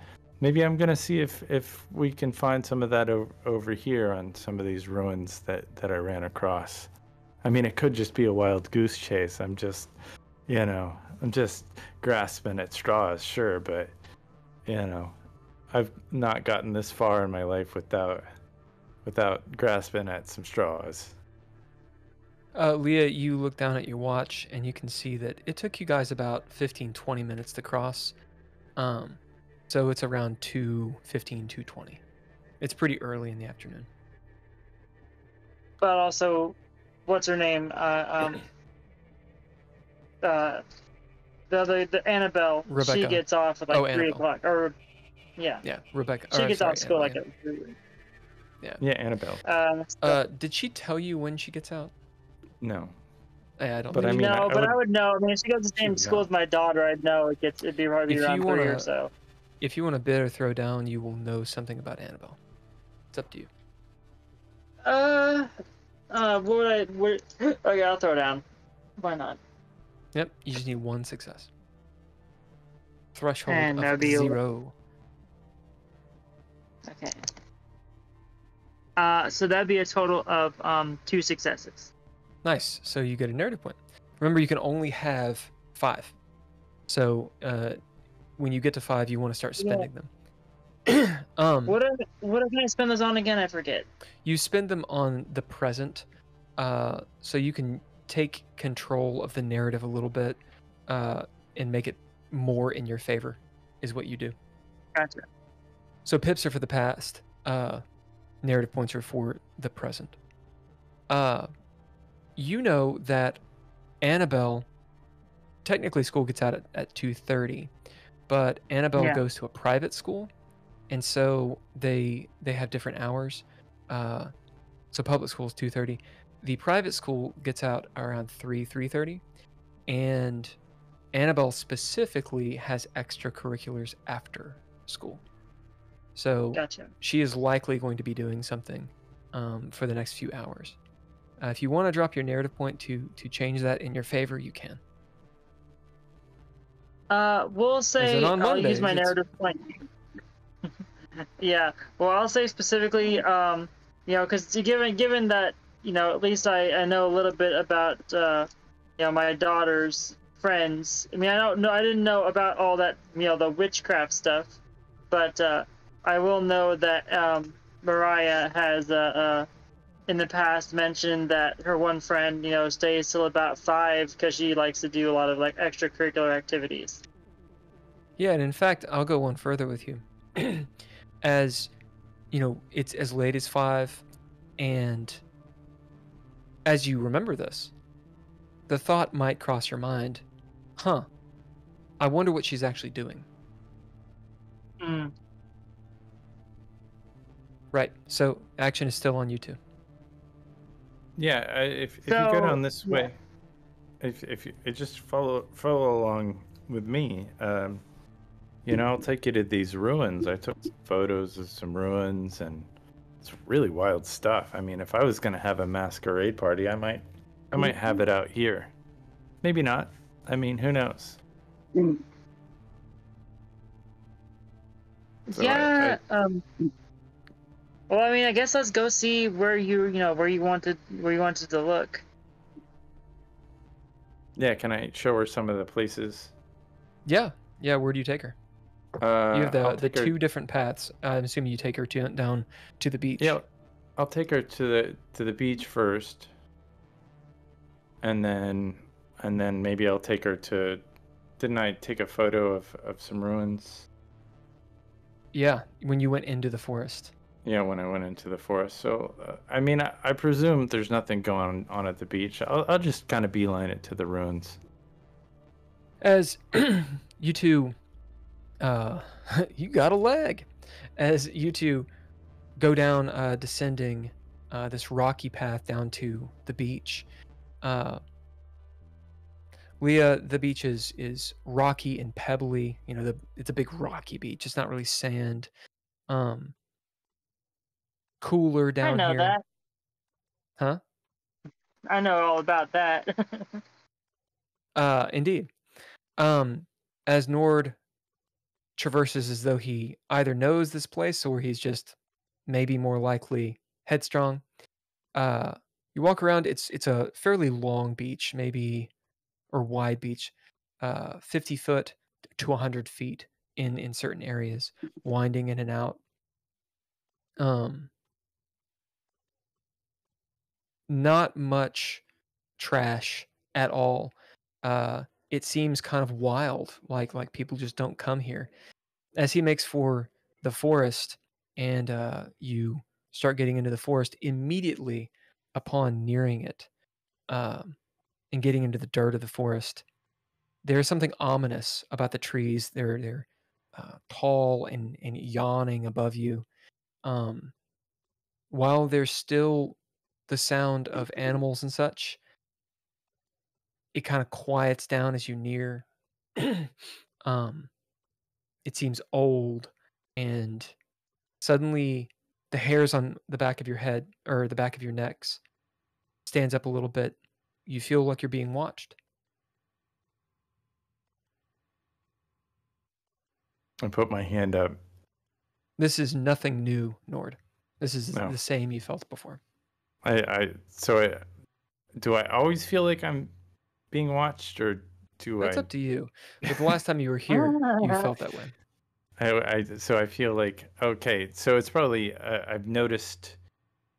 maybe I'm gonna see if we can find some of that over here on some of these ruins that I ran across. I mean, it could just be a wild goose chase. I'm just grasping at straws, sure, but I've not gotten this far in my life without grasping at some straws. Leah, you look down at your watch and you can see that it took you guys about 15-20 minutes to cross. So it's around 2:15, 2:20. It's pretty early in the afternoon. But also, what's her name? The Annabelle. Rebecca. She gets off at like 3 Annabelle. o'clock. Or yeah. Yeah, Rebecca. She gets off school like Annabelle, at 3. Yeah, Annabelle. Did she tell you when she gets out? No. I don't. But think I mean, I would know. I mean, if she goes to the same school as my daughter, I'd know. It'd be probably If around you 3 or wanna- so. If you want to bid or throw down, you will know something about Annabelle. It's up to you. Okay, I'll throw down. Why not? Yep, you just need one success. Threshold And of that'd be 0. Okay. So that'd be a total of 2 successes. Nice. So you get a narrative point. Remember, you can only have 5. So when you get to 5, you want to start spending them. What can I spend those on again? I forget. You spend them on the present, so you can take control of the narrative a little bit and make it more in your favor, is what you do. Gotcha. So pips are for the past. Narrative points are for the present. You know that Annabelle, technically school gets out at 2:30, but Annabelle goes to a private school, and so they have different hours. So public school is 2:30. The private school gets out around 3:30, and Annabelle specifically has extracurriculars after school. So Gotcha. she is likely going to be doing something for the next few hours. If you want to drop your narrative point to change that in your favor, you can. We'll say on I'll use Mondays, my it's- narrative point. Yeah. Well, I'll say specifically, because given that, at least I know a little bit about, my daughter's friends. I mean, I didn't know about all that, the witchcraft stuff, but I will know that Mariah has in the past mentioned that her one friend, stays till about 5 because she likes to do a lot of like extracurricular activities. Yeah, and in fact, I'll go one further with you. As it's as late as 5, and as you remember this, the thought might cross your mind, huh, I wonder what she's actually doing. Right, so action is still on you two. Yeah, if you go down this way, if you just follow along with me, I'll take you to these ruins. I took photos of some ruins, and it's really wild stuff. I mean, if I was gonna have a masquerade party, I might have it out here. Maybe not. I mean, who knows? So well, I mean, I guess let's go see where you wanted to look. Yeah, can I show her some of the places? Yeah. Where do you take her? You have the 2 different paths. I'm assuming you take her down to the beach. Yeah, I'll take her to the beach first, and then maybe I'll take her to. Didn't I take a photo of some ruins? Yeah, when you went into the forest. Yeah, when I went into the forest. So, I mean, I presume there's nothing going on at the beach. I'll just kind of beeline it to the ruins. As you two, you got a leg. As you two go down, descending this rocky path down to the beach. Leah, the beach is rocky and pebbly. It's a big rocky beach. It's not really sand. Cooler down here. I know that. Huh? I know all about that. Indeed. As Nord traverses as though he either knows this place or he's just maybe more likely headstrong. You walk around. It's a fairly long beach, or wide beach, 50 foot to 100 feet in certain areas, winding in and out. Not much trash at all. It seems kind of wild, like people just don't come here. As he makes for the forest, and you start getting into the forest immediately upon nearing it, and getting into the dirt of the forest, there's something ominous about the trees. They're tall and yawning above you. While there's still the sound of animals and such, it kind of quiets down as you near. It seems old, and suddenly The hairs on the back of your head or the back of your necks stands up a little bit. You feel like you're being watched. I put my hand up. This is nothing new, Nord. This is No. the same you felt before. Do I always feel like I'm being watched, or do That's I? up to you. But the last time you were here, you felt that way. So I feel like, okay, so it's probably I've noticed,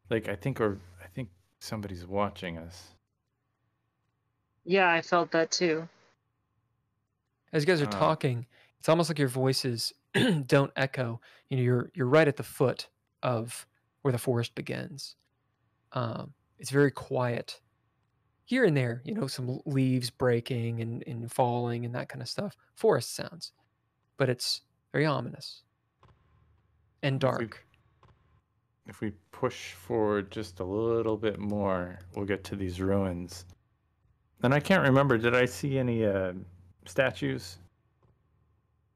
like I think somebody's watching us. Yeah, I felt that too. As you guys are talking, it's almost like your voices don't echo. You know, you're right at the foot of where the forest begins. It's very quiet. Here and there, you know, some leaves breaking and falling and that kind of stuff. Forest sounds. But it's very ominous and dark. If we push forward just a little bit more, we'll get to these ruins. And I can't remember, did I see any statues?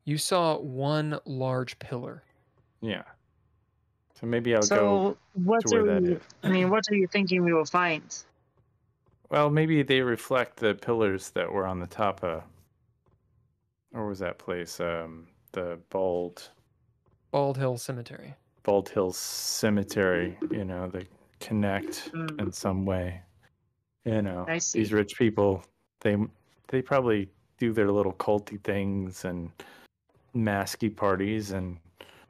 You saw one large pillar. Yeah. So maybe I'll go what to where that is. I mean, what are you thinking we will find? Well, maybe they reflect the pillars that were on the top of, or was that place? The Bald Hill Cemetery. Bald Hills Cemetery, you know, they connect in some way. You know, these rich people, they probably do their little culty things and masky parties, and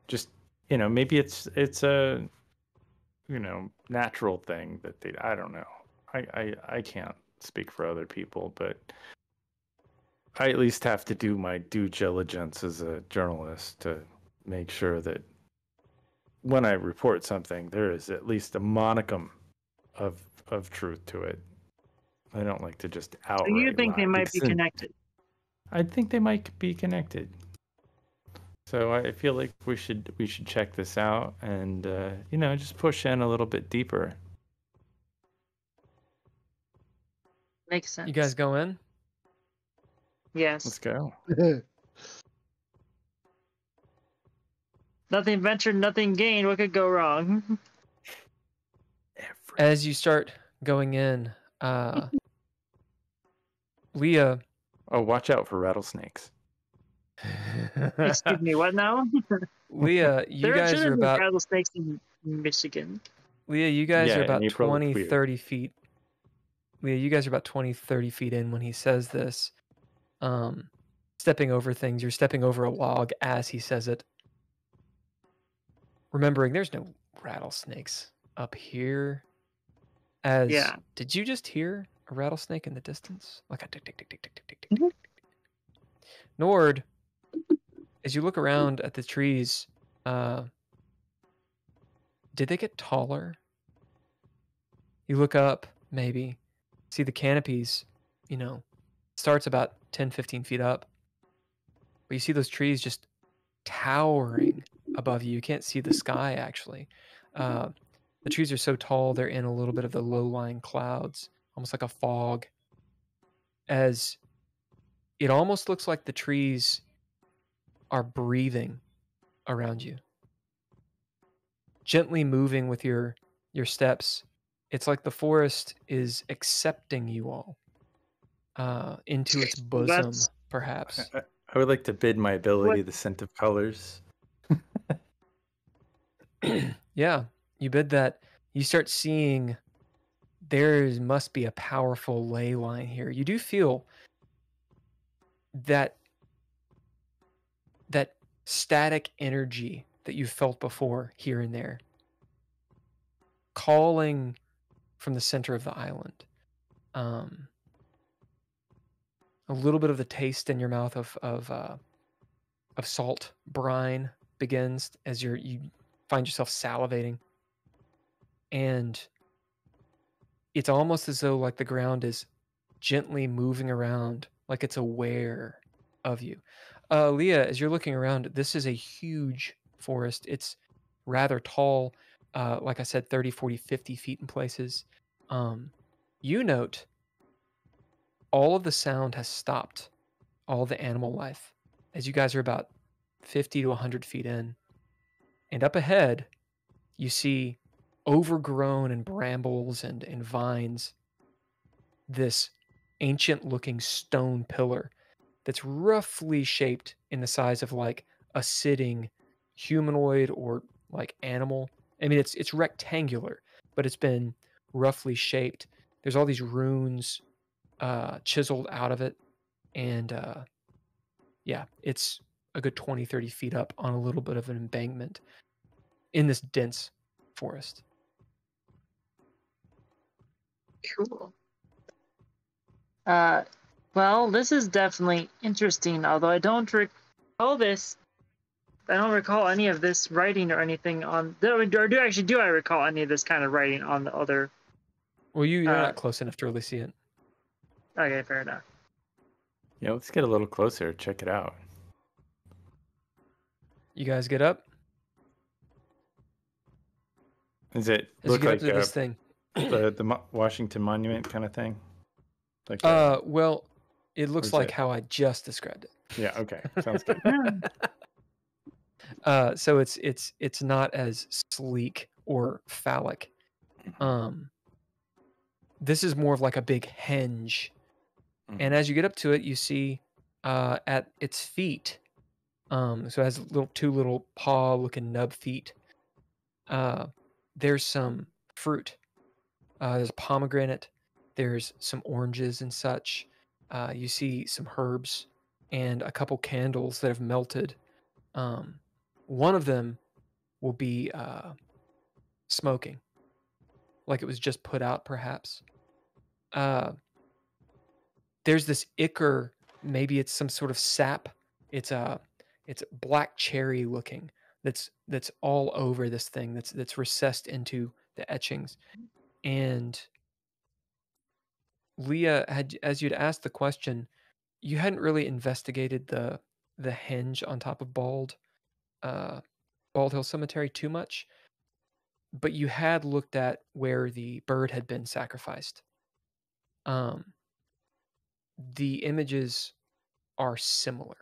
just, you know, maybe it's a, you know, natural thing that they, I don't know. I can't speak for other people, but I at least have to do my due diligence as a journalist to make sure that when I report something, there is at least a modicum of truth to it. I don't like to just outright So you think they might be connected? I think they might be connected. So I feel like we should check this out and you know, just push in a little bit deeper. Makes sense. You guys go in? Yes. Let's go. Nothing ventured, nothing gained. What could go wrong? As you start going in, Leah. Oh, watch out for rattlesnakes. Excuse me, what now? Leah, you guys are about rattlesnakes in Michigan. Leah, you guys are about 20, 30 feet. Leah, you guys are about 20, 30 feet in when he says this. Stepping over things. You're stepping over a log as he says it. Remembering there's no rattlesnakes up here. Did you just hear a rattlesnake in the distance? Like a tick, tick, tick, tick, tick, tick, tick, tick, tick. Nord, as you look around at the trees, did they get taller? You look up, maybe, see the canopies, you know, starts about 10, 15 feet up. But you see those trees just towering above you. You can't see the sky, actually. The trees are so tall, they're in a little bit of the low-lying clouds, almost like a fog. As it almost looks like the trees are breathing around you. Gently moving with your steps. It's like the forest is accepting you all into its bosom, perhaps. I would like to bid my ability the scent of colors. Yeah, you bid that. You start seeing must be a powerful ley line here. You do feel that static energy that you felt before here and there, calling from the center of the island. A little bit of the taste in your mouth of salt brine begins as you find yourself salivating, and it's almost as though like the ground is gently moving around, like it's aware of you. Leah, as you're looking around, this is a huge forest. It's rather tall, like I said, 30, 40, 50 feet in places. You note all of the sound has stopped, all the animal life, as you guys are about 50 to 100 feet in. And up ahead, you see overgrown in brambles and vines this ancient looking stone pillar that's roughly shaped in the size of like a sitting humanoid or like animal. I mean, it's rectangular, but it's been roughly shaped. There's all these runes chiseled out of it, and yeah, it's a good 20, 30 feet up on a little bit of an embankment in this dense forest. Cool. Well, this is definitely interesting, although I don't recall this. I don't recall any of this writing or anything on. Or do I recall any of this kind of writing on the other? Well, you're not close enough to really see it. Okay, fair enough. Yeah, let's get a little closer. Check it out. You guys get up. Does it As look you get like up to this thing? the Washington Monument kind of thing? Like well, it looks is like it- how I just described it. Yeah. Okay. Sounds good. So it's not as sleek or phallic. This is more of like a big henge. And as you get up to it, you see at its feet, so it has two little paw-looking nub feet. There's some fruit. There's a pomegranate. There's some oranges and such. You see some herbs and a couple candles that have melted. One of them will be smoking, like it was just put out, perhaps. There's this ichor. Maybe it's some sort of sap. It's black cherry looking. That's all over this thing. That's recessed into the etchings. And Leah, as you'd asked the question, you hadn't really investigated the henge on top of Bald Hill Cemetery too much, but you had looked at where the bird had been sacrificed. The images are similar.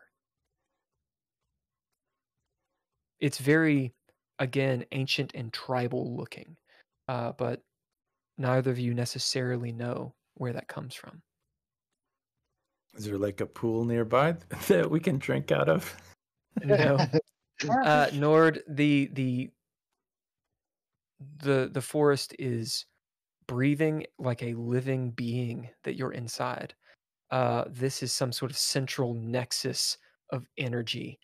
It's very, again, ancient and tribal looking, but neither of you necessarily know where that comes from. Is there like a pool nearby that we can drink out of? No. Nord, the forest is breathing like a living being that you're inside. This is some sort of central nexus of energy.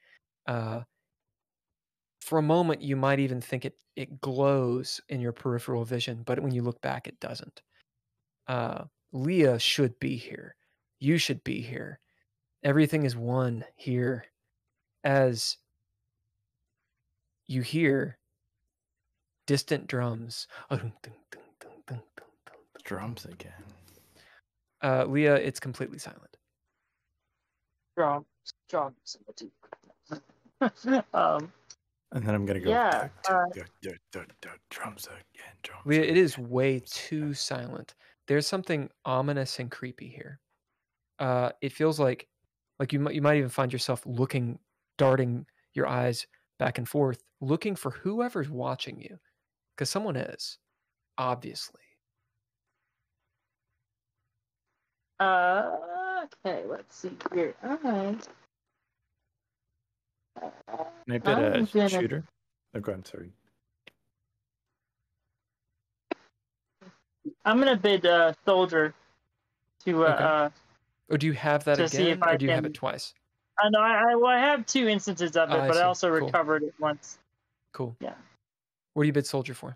For a moment, you might even think it glows in your peripheral vision, but when you look back, it doesn't. Leah should be here. You should be here. Everything is one here. As you hear distant drums. Drums again. Leah, it's completely silent. Drums. And then I'm gonna go. Yeah, Drums again. Drums. Leah, it is way too silent. There's something ominous and creepy here. It feels like you might even find yourself darting your eyes back and forth, looking for whoever's watching you, because someone is, obviously. Okay, let's see here. All right. Can I bet a shooter? Oh, go ahead, sorry. I'm gonna bid soldier to Okay. Or do you have that to see again, if I or do you have can- it twice? I know I have 2 instances of it, I but I see. also Cool. recovered it once. Cool. Yeah. What do you bid soldier for?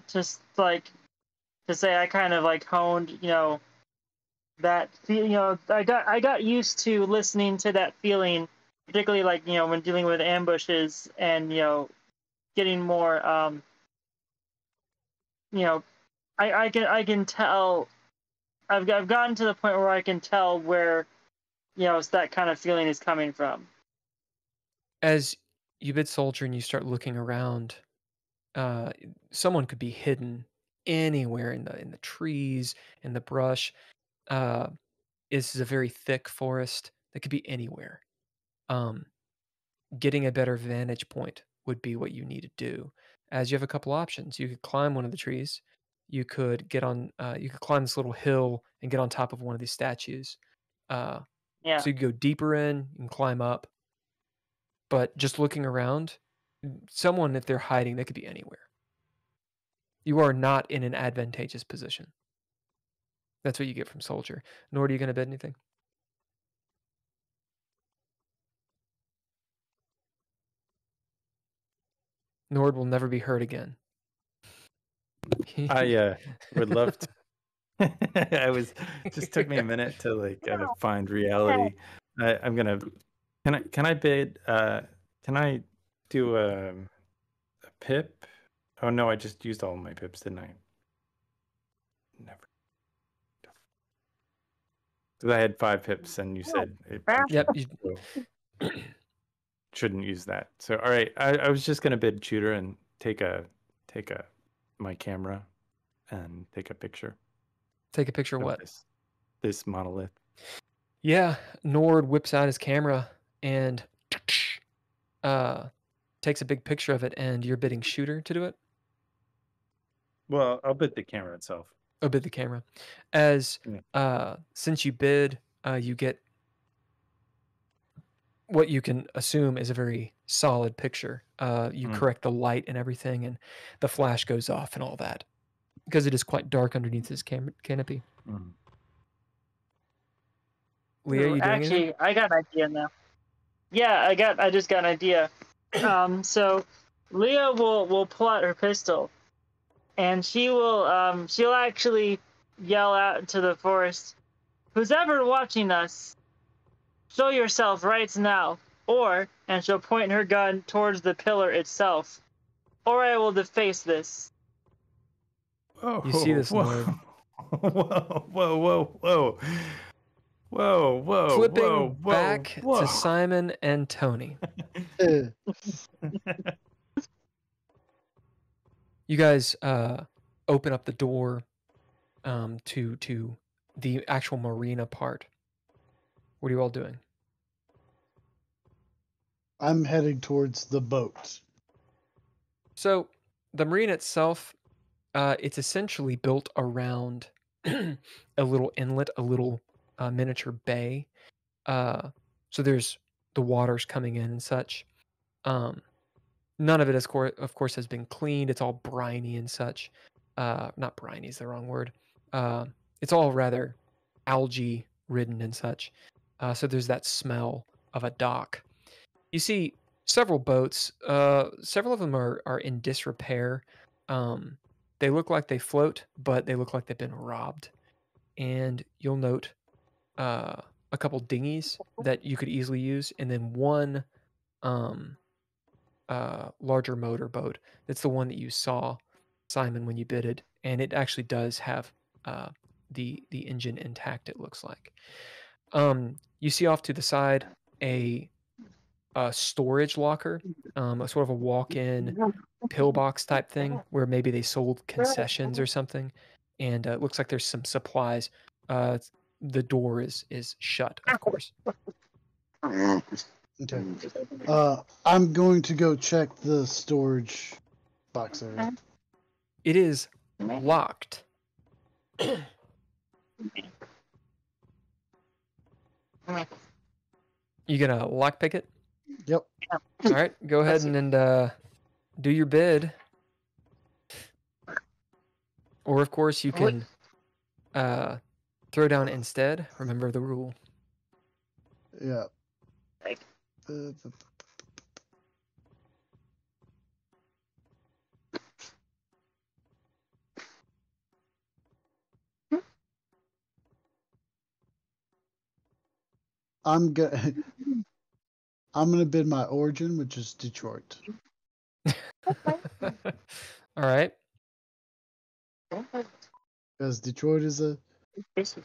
Just like to say I kind of like honed, that feel, I got used to listening to that feeling, particularly like, when dealing with ambushes and, getting more, I can tell, I've gotten to the point where I can tell where, it's that kind of feeling is coming from. As you bid soldier and you start looking around, someone could be hidden anywhere in the trees, in the brush. This is a very thick forest that could be anywhere. Getting a better vantage point would be what you need to do, as you have a couple options. You could climb one of the trees. You could get on. You could climb this little hill and get on top of one of these statues. Uh, Yeah. so you could go deeper in and climb up. But just looking around, someone, if they're hiding, they could be anywhere. You are not in an advantageous position. That's what you get from Soldier. Nord, are you going to bid anything? Nord will never be hurt again. I would love to. Just took me a minute to like find reality. I'm gonna. Can I bid? Can I do a pip? Oh no, I just used all my pips, didn't I? Never. Because I had 5 pips, and you said Yep. shouldn't use that. So all right, I was just gonna bid shooter and take my camera and take a picture. Take a picture of of what? This monolith. Yeah, Nord whips out his camera and takes a big picture of it, and you're bidding shooter to do it? Well, I'll bid the camera itself. Oh, bid the camera. As since you bid, you get what you can assume is a very solid picture. You correct the light and everything, and the flash goes off and all that, because it is quite dark underneath his canopy. Leah, you doing Actually, anything? I got an idea now. Yeah, I just got an idea. So Leah will pull out her pistol, and she'll actually yell out into the forest, "Who's ever watching us, show yourself right now, and she'll point her gun towards the pillar itself, or I will deface this." Oh, You see this, Nord? Whoa. Flipping back to Simon and Toni. You guys open up the door to the actual marina part. What are you all doing? I'm heading towards the boat. So the marina itself, it's essentially built around a little inlet, a little miniature bay. So there's the water's coming in and such. None of it, of course, has been cleaned. It's all briny and such. Not briny is the wrong word. It's all rather algae ridden and such. So there's that smell of a dock. You see several boats. Several of them are in disrepair. They look like they float, but they look like they've been robbed. And you'll note a couple dinghies that you could easily use, and then one larger motorboat. That's the one that you saw, Simon, when you bidded, and it actually does have the engine intact. It looks like. You see off to the side a storage locker, a sort of a walk-in pillbox type thing, where maybe they sold concessions or something, and it looks like there's some supplies. The door is shut, of course. Okay. I'm going to go check the storage box area. It is locked. You gonna lockpick it? Yep. All right, go ahead and do your bid. Or of course you can throw down instead. Remember the rule. Yeah. I'm gonna bid my origin, which is Detroit. All right. Because Detroit is a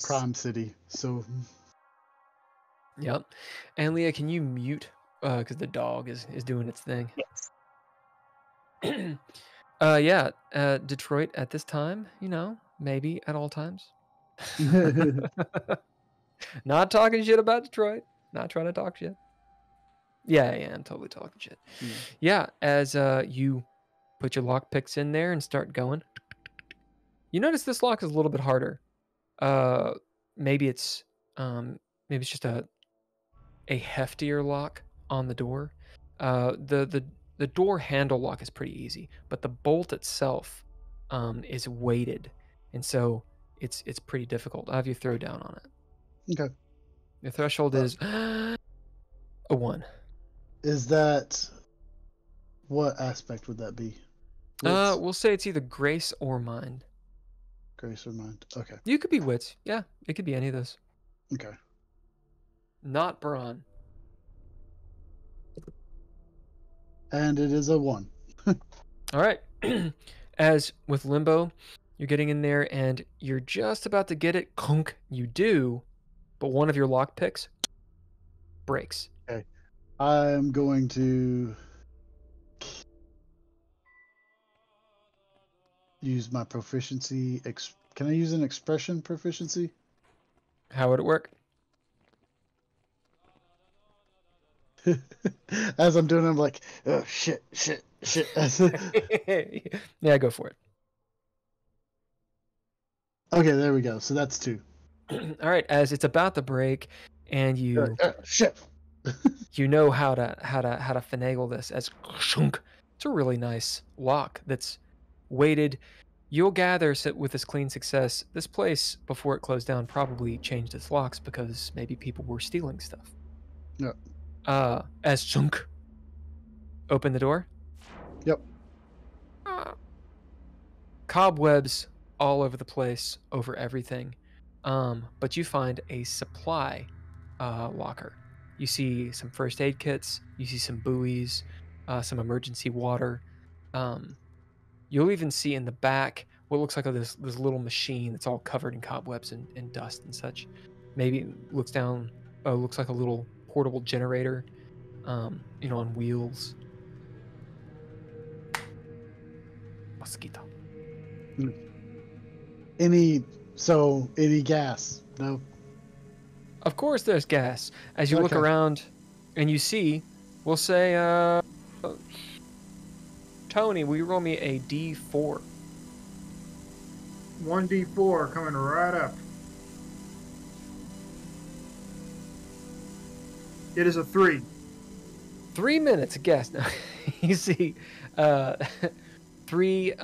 crime city, so. Yep. And Leah, can you mute? Because the dog is doing its thing. Yes. Yeah. Detroit at this time, maybe at all times. Not talking shit about Detroit. Not trying to talk shit. Yeah, I'm totally talking shit. Yeah, as you put your lock picks in there and start going, you notice this lock is a little bit harder. Maybe it's just a heftier lock on the door. The door handle lock is pretty easy, but the bolt itself is weighted, and so it's pretty difficult. I'll have you throw down on it. Okay. Your threshold is a 1. Is that what aspect would that be? Wits, We'll say it's either grace or mind. grace, or mind? Okay. You could be wits. Yeah, it could be any of those. Okay. Not brawn. And it is a 1. All right. As with limbo, you're getting in there and you're just about to get it. Kunk, you do, but one of your lock picks breaks. Okay. I'm going to use my proficiency. Can I use an expression proficiency? How would it work? As I'm doing, I'm like, oh, shit. Yeah, go for it. Okay, there we go. So that's 2. All right, as it's about to break, and you Shit. you know how to finagle this. As it's a really nice lock that's weighted. You'll gather with this clean success, this place before it closed down probably changed its locks because maybe people were stealing stuff. Yep. As Chunk open the door. Yep. Cobwebs all over the place, over everything. But you find a supply locker. You see some first aid kits. You see some buoys, some emergency water. You'll even see in the back what looks like this little machine that's all covered in cobwebs and dust and such. Maybe it looks like a little portable generator, on wheels. Mosquito. Any gas? No. Of course there's gas. As you look around and you see, we'll say, Toni, will you roll me a D4? 1d4 coming right up. It is a 3. 3 minutes of gas. Now you see, three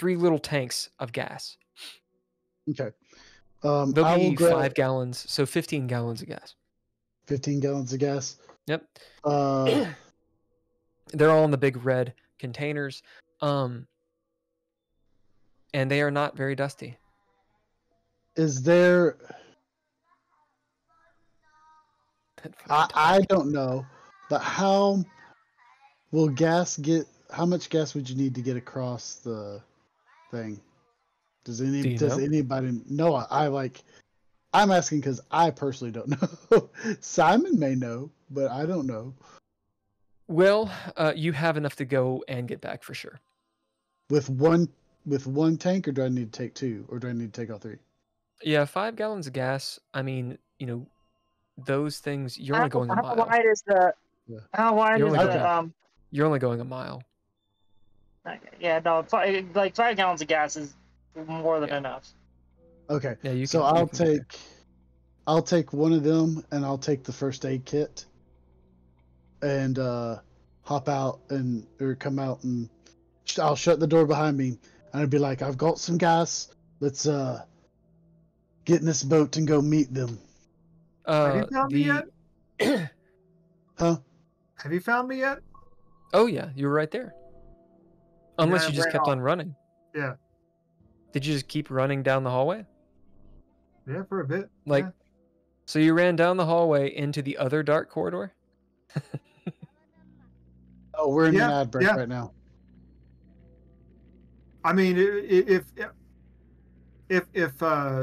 little tanks of gas. Okay. There'll be 5 gallons, so 15 gallons of gas. 15 gallons of gas. Yep. They're all in the big red containers, and they are not very dusty. Is there? I don't know, but how much gas would you need to get across the thing? Does anybody know? I'm asking because I personally don't know. Simon may know, but I don't know. Well, you have enough to go and get back for sure. With one tank, or do I need to take 2, or do I need to take all 3? Yeah, 5 gallons of gas. I mean, those things. You're only going a mile. How wide is the? Yeah. How wide is the? You're only going a mile. Okay. Yeah, no. 5 gallons of gas is more than enough. Okay. Yeah, so I'll take one of them, and I'll take the first aid kit, and hop out or come out, and I'll shut the door behind me, and I'd be like, I've got some gas. Let's get in this boat and go meet them. Have you found me yet? Huh? Have you found me yet? Oh yeah, you were right there. Unless you just kept on running. Yeah. Did you just keep running down the hallway? Yeah, for a bit. So you ran down the hallway into the other dark corridor? Oh, we're in an ad break right now. I mean, if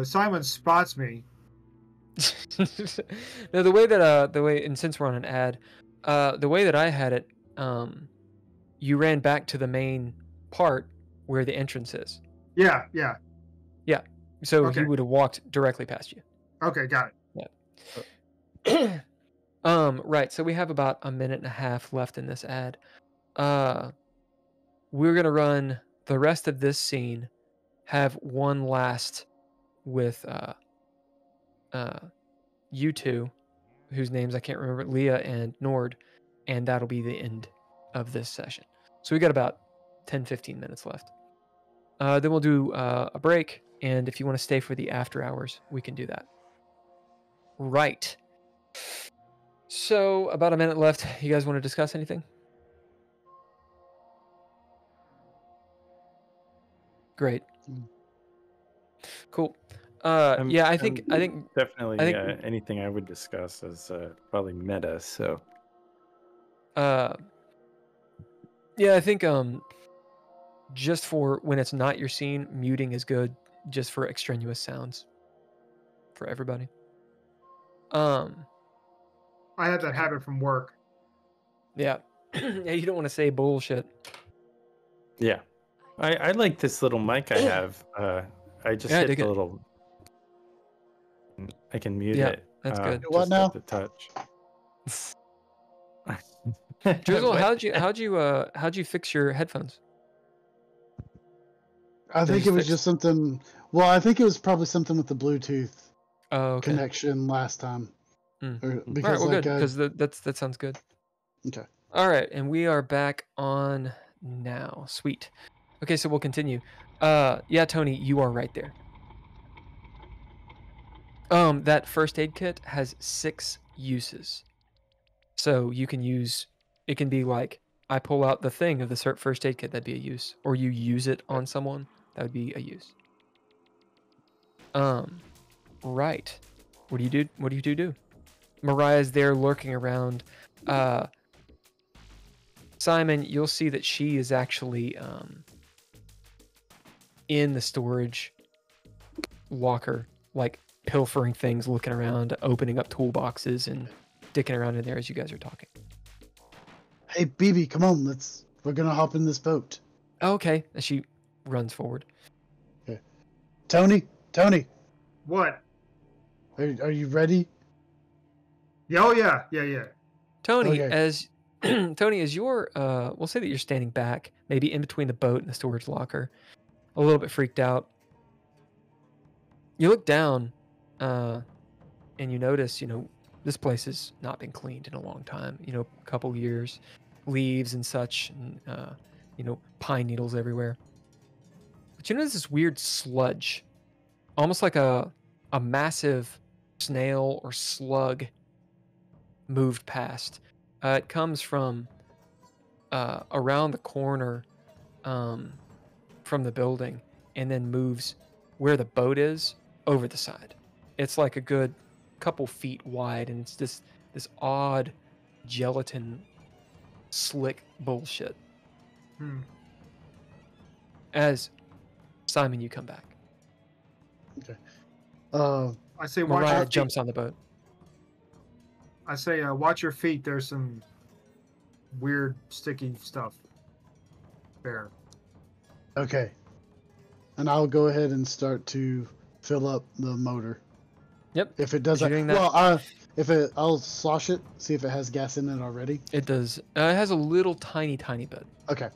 Simon spots me. No, and since we're on an ad, the way that I had it, you ran back to the main part where the entrance is. Yeah. So he would have walked directly past you. Okay, got it. Yeah. Right. So we have about a minute and a half left in this ad. We're gonna run the rest of this scene. Have one last with you two, whose names I can't remember, Leah and Nord, and that'll be the end of this session. So we got about 10-15 minutes left. Then we'll do a break, and if you want to stay for the after hours, we can do that. Right. So about a minute left. You guys want to discuss anything? Great. Cool. Yeah, I think definitely I think anything I would discuss is probably meta. So yeah, I think just for when it's not your scene, muting is good just for extraneous sounds for everybody. I have that habit from work. Yeah. Yeah, you don't want to say bullshit. yeah, I like this little mic I have. I just Yeah, I hit dig the it. little. I can mute Yeah, it. that's good. What just now? at the touch. Drizzle, What? how'd you fix your headphones? I They think just it was fixed? just something. Well, I think it was probably something with the Bluetooth Oh, okay. connection last time. Mm. Or, All right, because well, like good, because that sounds good. okay. All right, and we are back on now. Sweet. Okay, so we'll continue. Yeah, Tony, you are right there. That first aid kit has 6 uses. So you can use, it can be like, I pull out the thing of the first aid kit, that'd be a use. Or you use it on someone, that would be a use. Right. What do you do? What do you do? Mariah's there lurking around. Simon, you'll see that she is actually in the storage locker, like pilfering things, looking around, opening up toolboxes, and dicking around in there as you guys are talking. Hey, BB, come on, we're gonna hop in this boat. Okay, as she runs forward. Okay. Tony, What? are you ready? Yeah, oh yeah. Tony, Okay. as Tony, as you're, we'll say that you're standing back, maybe in between the boat and the storage locker, a little bit freaked out. You look down, and you notice, this place has not been cleaned in a long time. A couple years, leaves and such, and pine needles everywhere. But you notice this weird sludge, almost like a massive snail or slug moved past. It comes from around the corner from the building and then moves where the boat is over the side. It's like a good couple feet wide, and it's this odd gelatin slick bullshit. As Simon, you come back. Okay. I say watch Mariah your feet. jumps on the boat. I say watch your feet. There's some weird sticky stuff there. Okay. And I'll go ahead and start to fill up the motor. Yep. If it doesn't, Doing that? well, I'll slosh it, see if it has gas in it already. It does. It has a little tiny bit. Okay.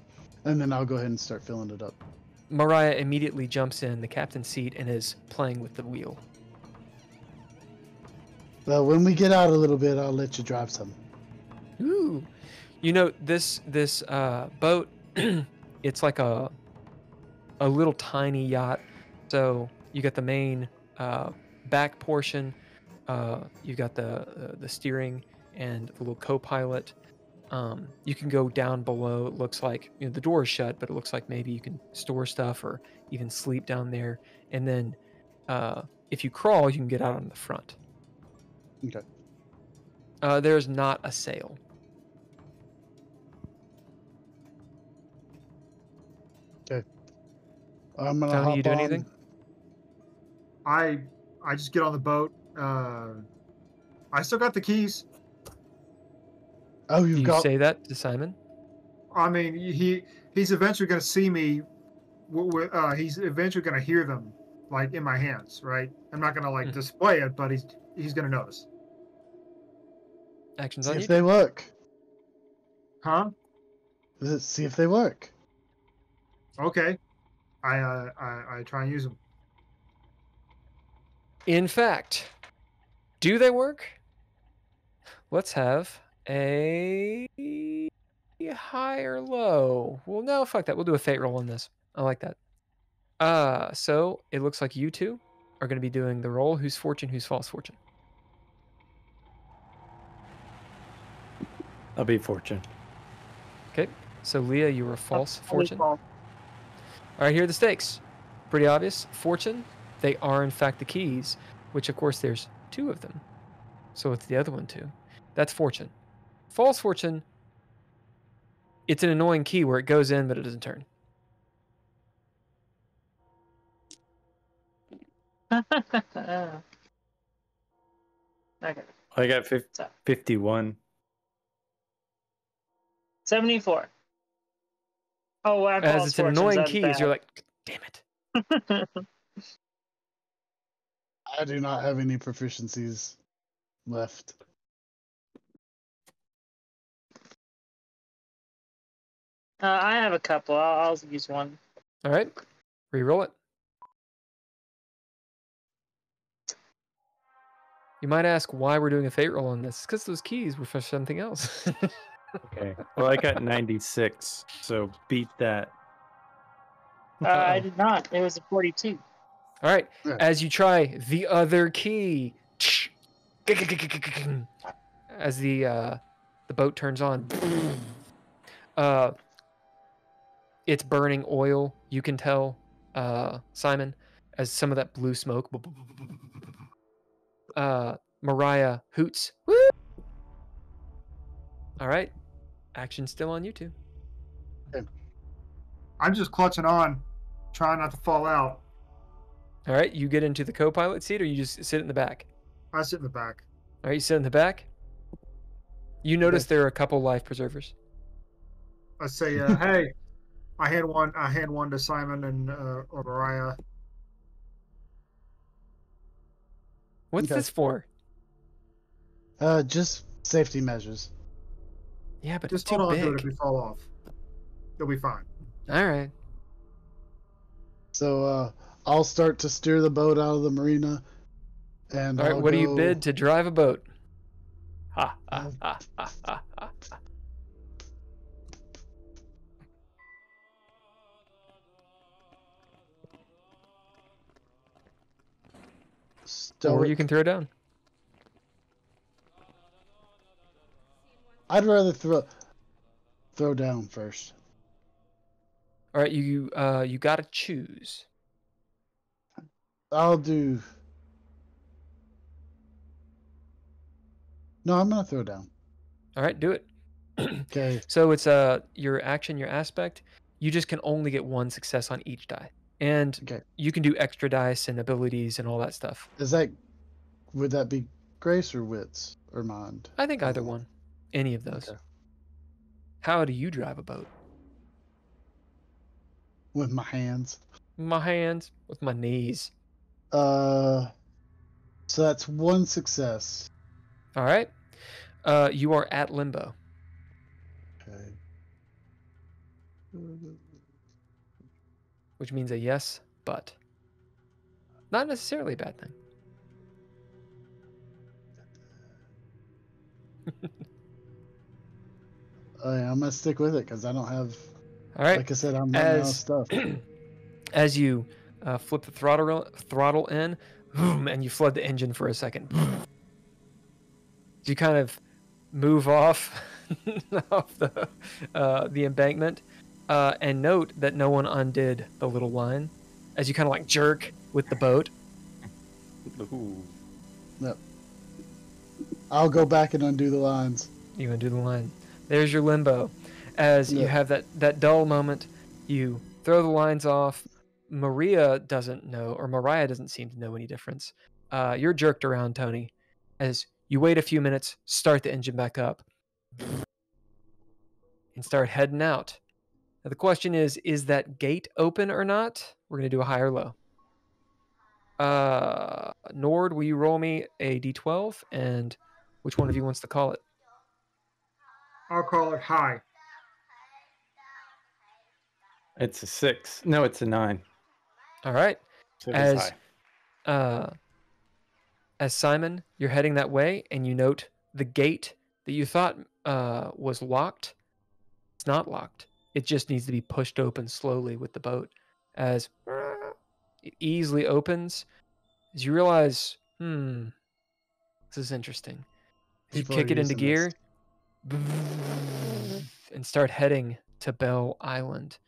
And then I'll go ahead and start filling it up. Mariah immediately jumps in the captain's seat and is playing with the wheel. Well, when we get out a little bit, I'll let you drive some. Ooh. This boat, it's like a little tiny yacht. So you got the main back portion. You got the steering and the little co-pilot. You can go down below. It looks like the door is shut, but it looks like maybe you can store stuff or even sleep down there. And then if you crawl, you can get out on the front. Okay. There's not a sail. Okay. I'm gonna Tony, hop you do on. anything? I just get on the boat. I still got the keys. Oh, Do you say that to Simon? I mean, he's eventually going to see me. He's eventually going to hear them, like in my hands, right? I'm not going to display it, but he's going to notice. Actions See on if you. they work. Huh? See if they work. Okay. I try and use them. In fact, do they work? Let's have a high or low. Well, no, fuck that. We'll do a fate roll on this. I like that. So it looks like you two are going to be doing the roll. Who's fortune? Who's false fortune? I'll be fortune. Okay. So Leah, you were false fortune. False. All right, here are the stakes. Pretty obvious. Fortune, they are in fact the keys, which of course there's 2 of them. So it's the other one too. That's fortune. False fortune, it's an annoying key where it goes in but it doesn't turn. Okay. I got So. 51. 74. Oh, I have As false it's an fortunes, annoying that's keys, bad. you're like, damn it. I do not have any proficiencies left. I have a couple. I'll use one. All right, re-roll it. You might ask why we're doing a fate roll on this. It's because those keys were for something else. Okay. Well, I got 96, so beat that. I did not. It was a 42. All right, Yeah. as you try the other key, as the boat turns on, it's burning oil. You can tell, Simon, as some of that blue smoke. Mariah hoots. Woo! All right, action still on you two. I'm just clutching on, trying not to fall out. All right, you get into the co-pilot seat, or you just sit in the back. I sit in the back. All right, you sit in the back. You notice there are a couple life preservers. I say, "Hey, I hand one to Simon and or Mariah." What's Okay. this for? Just safety measures. Yeah, but Just it's too hold on to it if big. we fall off. You'll be fine. All right. So I'll start to steer the boat out of the marina, and All right, I'll what do you go- bid to drive a boat? Ha, ha, ha, ha, ha, ha. Or you Stoic. can throw down. I'd rather throw down first. All right, you got to choose. I'll do. No, I'm gonna throw down. All right, do it. Okay. So it's your action, your aspect. You just can only get 1 success on each die, and Okay. you can do extra dice and abilities and all that stuff. Would that be grace or wits or mind? I think either one, any of those. Okay. How do you drive a boat? With my hands. My hands, with my knees. So that's 1 success. All right. You are at limbo. Okay. Which means a yes, but not necessarily a bad thing. I'm gonna stick with it because I don't have. All right. Like I said, I'm running out of As stuff. as you flip the throttle in, boom, and you flood the engine for a second. You kind of move off off the embankment, and note that no one undid the little line as you kind of like jerk with the boat. Ooh. Yep. I'll go back and undo the lines. You undo the line. There's your limbo. As you Yeah. have that dull moment, you throw the lines off. Mariah doesn't seem to know any difference. You're jerked around, Toni, as you wait a few minutes, start the engine back up, and start heading out. Now the question is that gate open or not? We're going to do a high or low. Nord, will you roll me a d12? And which one of you wants to call it? I'll call it high. It's a 6. No, it's a 9. All right. So it is high. As Simon, you're heading that way, and you note the gate that you thought was locked. It's not locked. It just needs to be pushed open slowly with the boat. As it easily opens, as you realize, this is interesting. You People kick are it into using this. gear and start heading to Belle Island.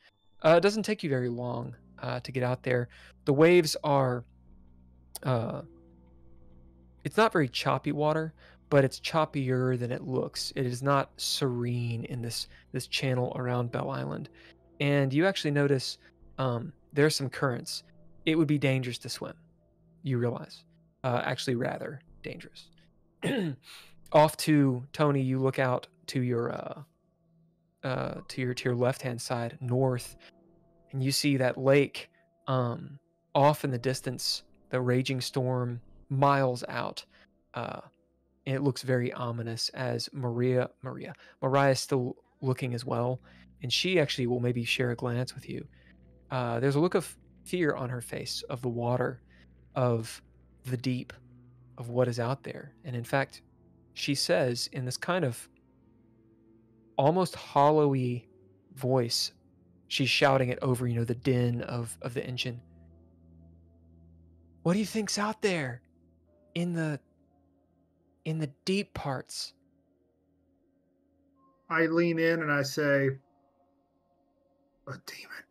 It doesn't take you very long to get out there. The waves are, it's not very choppy water, but it's choppier than it looks. It is not serene in this channel around Belle Island. And you actually notice there are some currents. It would be dangerous to swim, you realize. Actually rather dangerous. Off to Toni, you look out to your left-hand side, north, and you see that lake off in the distance, the raging storm miles out. And it looks very ominous as Mariah is still looking as well, and she actually will maybe share a glance with you. There's a look of fear on her face of the water, of the deep, of what is out there. And in fact, she says in this kind of almost hollowy voice, she's shouting it over, the din of the engine. What do you think's out there in the deep parts? I lean in and I say, a demon.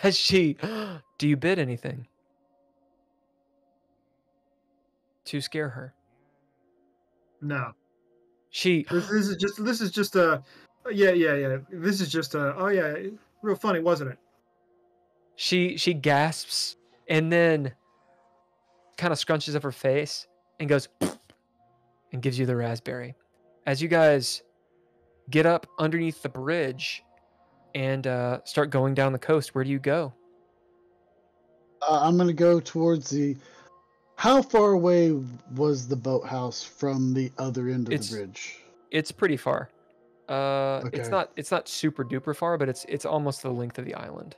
As she, do you bid anything to scare her? No. She, This is just a, yeah. This is just a, oh yeah, real funny, wasn't it? she gasps and then kind of scrunches up her face and goes and gives you the raspberry. As you guys get up underneath the bridge and start going down the coast, where do you go? I'm gonna go towards the. How far away was the boathouse from the other end of the bridge? It's pretty far. Okay. It's not super duper far, but it's almost the length of the island.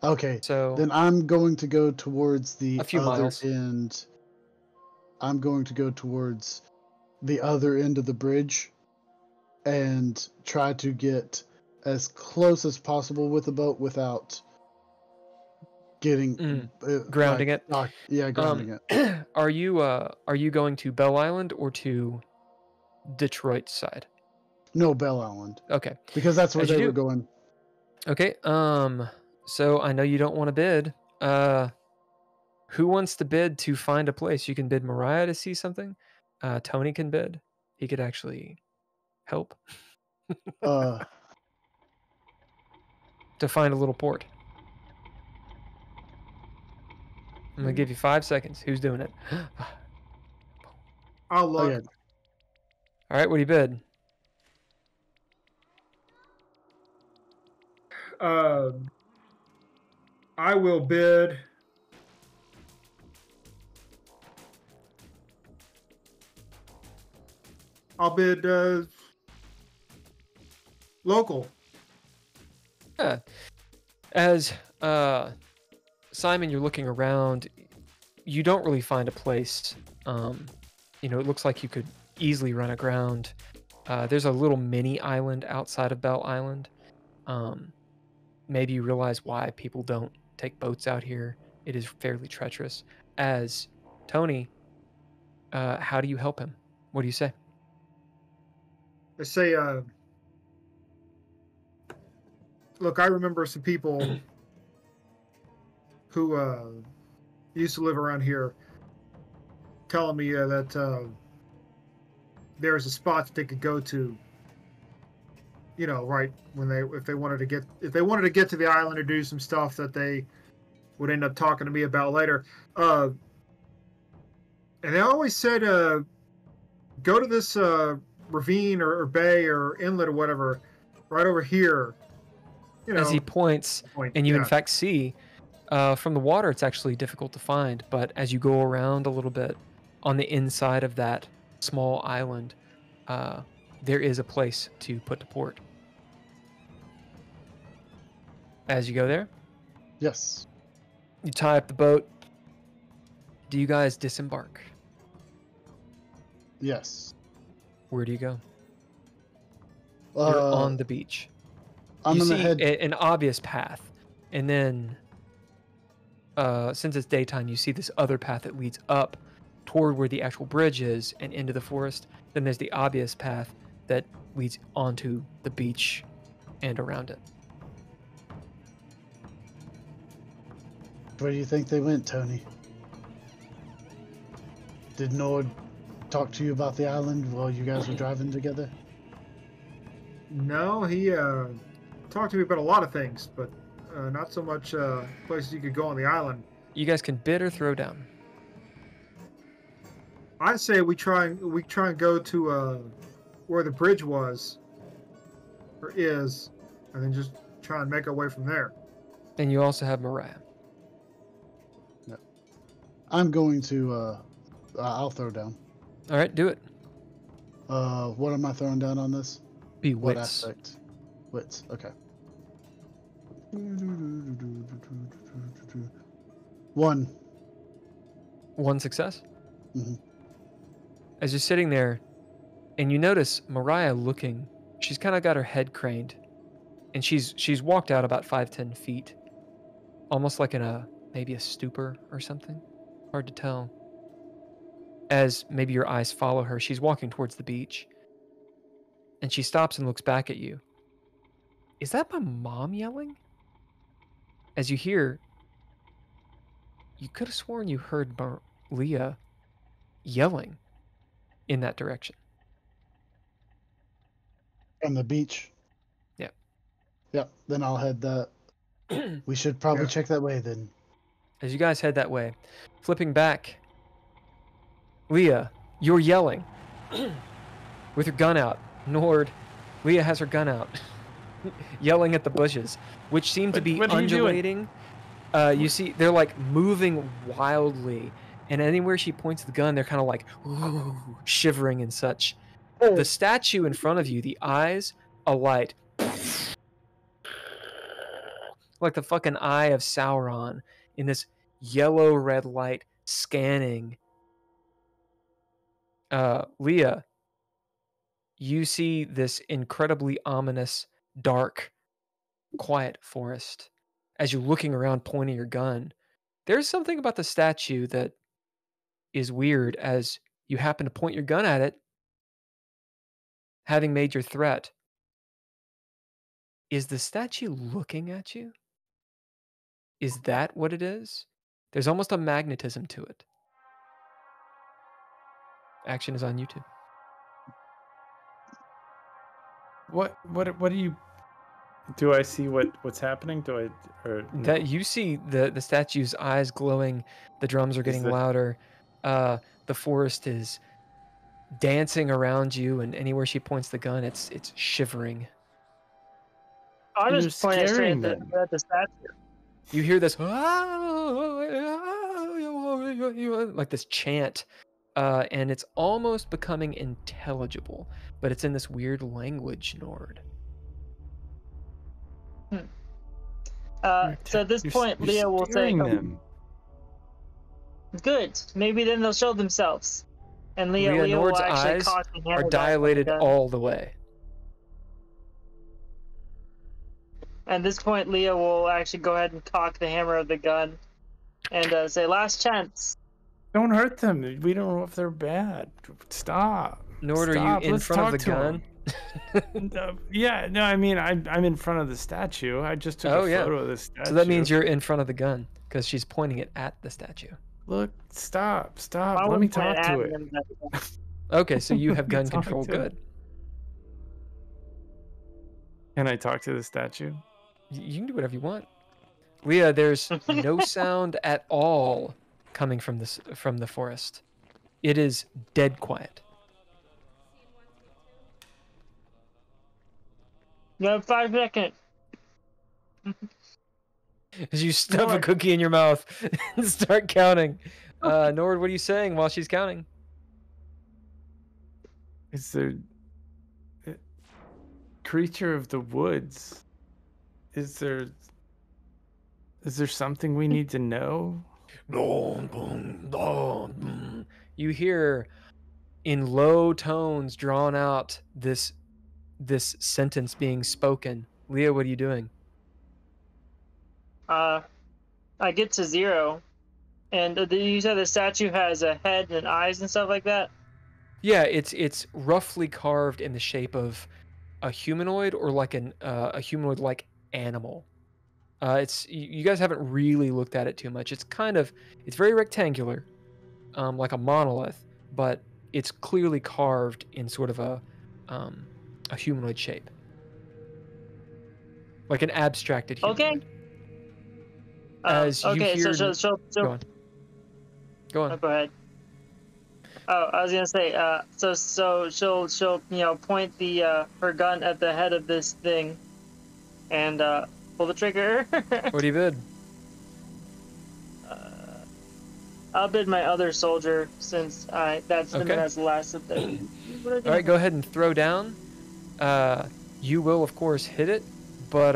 Okay. So then I'm going to go towards the a few other miles. end. I'm going to go towards the other end of the bridge and try to get as close as possible with the boat without getting grounding it. Yeah, grounding it. Are you going to Belle Island or to Detroit side? No, Belle Island. Okay. Because that's where they were going. Okay. So I know you don't want to bid. Who wants to bid to find a place? You can bid Mariah to see something. Toni can bid. He could actually help. To find a little port. I'm gonna give you 5 seconds. Who's doing it? I'll look. Okay. All right, what do you bid? I will bid. I'll bid local. Yeah. As Simon, you're looking around. You don't really find a place. It looks like you could easily run aground. There's a little mini island outside of Belle Island. Maybe you realize why people don't take boats out here. It is fairly treacherous. As Toni, how do you help him? What do you say? I say, look, I remember some people who used to live around here telling me that there's a spot that they could go to, right when if they wanted to get to the island or do some stuff that they would end up talking to me about later. And they always said, go to this ravine or bay or inlet or whatever, right over here. As he points, and you in fact see from the water, it's actually difficult to find. But as you go around a little bit on the inside of that small island, there is a place to put to port. As you go there, Yes. you tie up the boat. Do you guys disembark? Yes. Where do you go? You're on the beach. I'm You gonna see head. an obvious path, and then since it's daytime, you see this other path that leads up toward where the actual bridge is and into the forest. Then there's the obvious path that leads onto the beach and around it. Where do you think they went, Tony? Did Nord talk to you about the island while you guys were driving together? No, he talked to me about a lot of things, but not so much places you could go on the island. You guys can bid or throw down. I'd say we try and go to where the bridge was or is, and then just try and make our way from there. And you also have Mariah. I'm going to. I'll throw down. All right, do it. What am I throwing down on this? Be What wits. aspect? Wits. Okay. One. One success. Mhm. As you're sitting there, and you notice Mariah looking, she's kind of got her head craned, and she's walked out about 5-10 feet, almost like in maybe a stupor or something. Hard to tell. As maybe your eyes follow her, she's walking towards the beach, and she stops and looks back at you. Is that my mom yelling? As you hear, you could have sworn you heard Leah yelling in that direction. On the beach. Yep. Yep. Then I'll head that. We should probably check that way then. As you guys head that way, flipping back, Leah, you're yelling with your gun out. Nord, Leah has her gun out, yelling at the bushes, which seem to be What are you doing? undulating. You see, they're like moving wildly, and anywhere she points the gun, they're kind of like shivering and such. The statue in front of you, the eyes alight, like the fucking eye of Sauron in this yellow red light scanning. Leah, you see this incredibly ominous, dark, quiet forest. As you're looking around pointing your gun, there's something about the statue that is weird. As you happen to point your gun at it, having made your threat, is the statue looking at you? Is that what it is? There's almost a magnetism to it. Action is on YouTube. What do you? Do I see what's happening? Do I or no? That you see the statue's eyes glowing, the drums are getting louder, the forest is dancing around you, and anywhere she points the gun, it's shivering. I You're just point it straight scaring at them. the statue. You hear this like this chant, and it's almost becoming intelligible, but it's in this weird language, Nord. So at this point, you're Leah will say, scaring "Oh, them. good. Maybe then they'll show themselves." And Leah will Nord's actually eyes cock the hammer are back on the dilated gun. all the way. At this point, Leah will actually go ahead and cock the hammer of the gun and say, "Last chance." Don't hurt them. We don't know if they're bad. Stop. Nord, Stop. are you in Let's front of talk the to gun? Yeah, no, I mean, I'm in front of the statue. I just took Oh, a yeah. photo of the statue. So that means you're in front of the gun because she's pointing it at the statue. Look, stop. I Let me wouldn't point talk to at it. him, but- Okay, so you have Let me gun talk control. to it. Good. Can I talk to the statue? You can do whatever you want. Leah, there's no sound at all coming from the forest. It is dead quiet. You have 5 seconds. As you stuff a Nord. cookie in your mouth and start counting. Nord, what are you saying while she's counting? Is there creature of the woods. Is there something we need to know? You hear in low tones drawn out this sentence being spoken. Leah, what are you doing? I get to 0, and you said the statue has a head and eyes and stuff like that. Yeah, it's roughly carved in the shape of a humanoid or like a humanoid like animal. It's you guys haven't really looked at it too much. It's very rectangular, like a monolith, but it's clearly carved in sort of a humanoid shape, like an abstracted humanoid. Okay. As you okay, hear, so go on. Oh, go ahead. Oh, I was gonna say, so she'll point the her gun at the head of this thing, and pull the trigger. What do you bid? I'll bid my other soldier since that's the Okay. one that's the last of the. All right, go ahead and throw down. You will of course hit it, but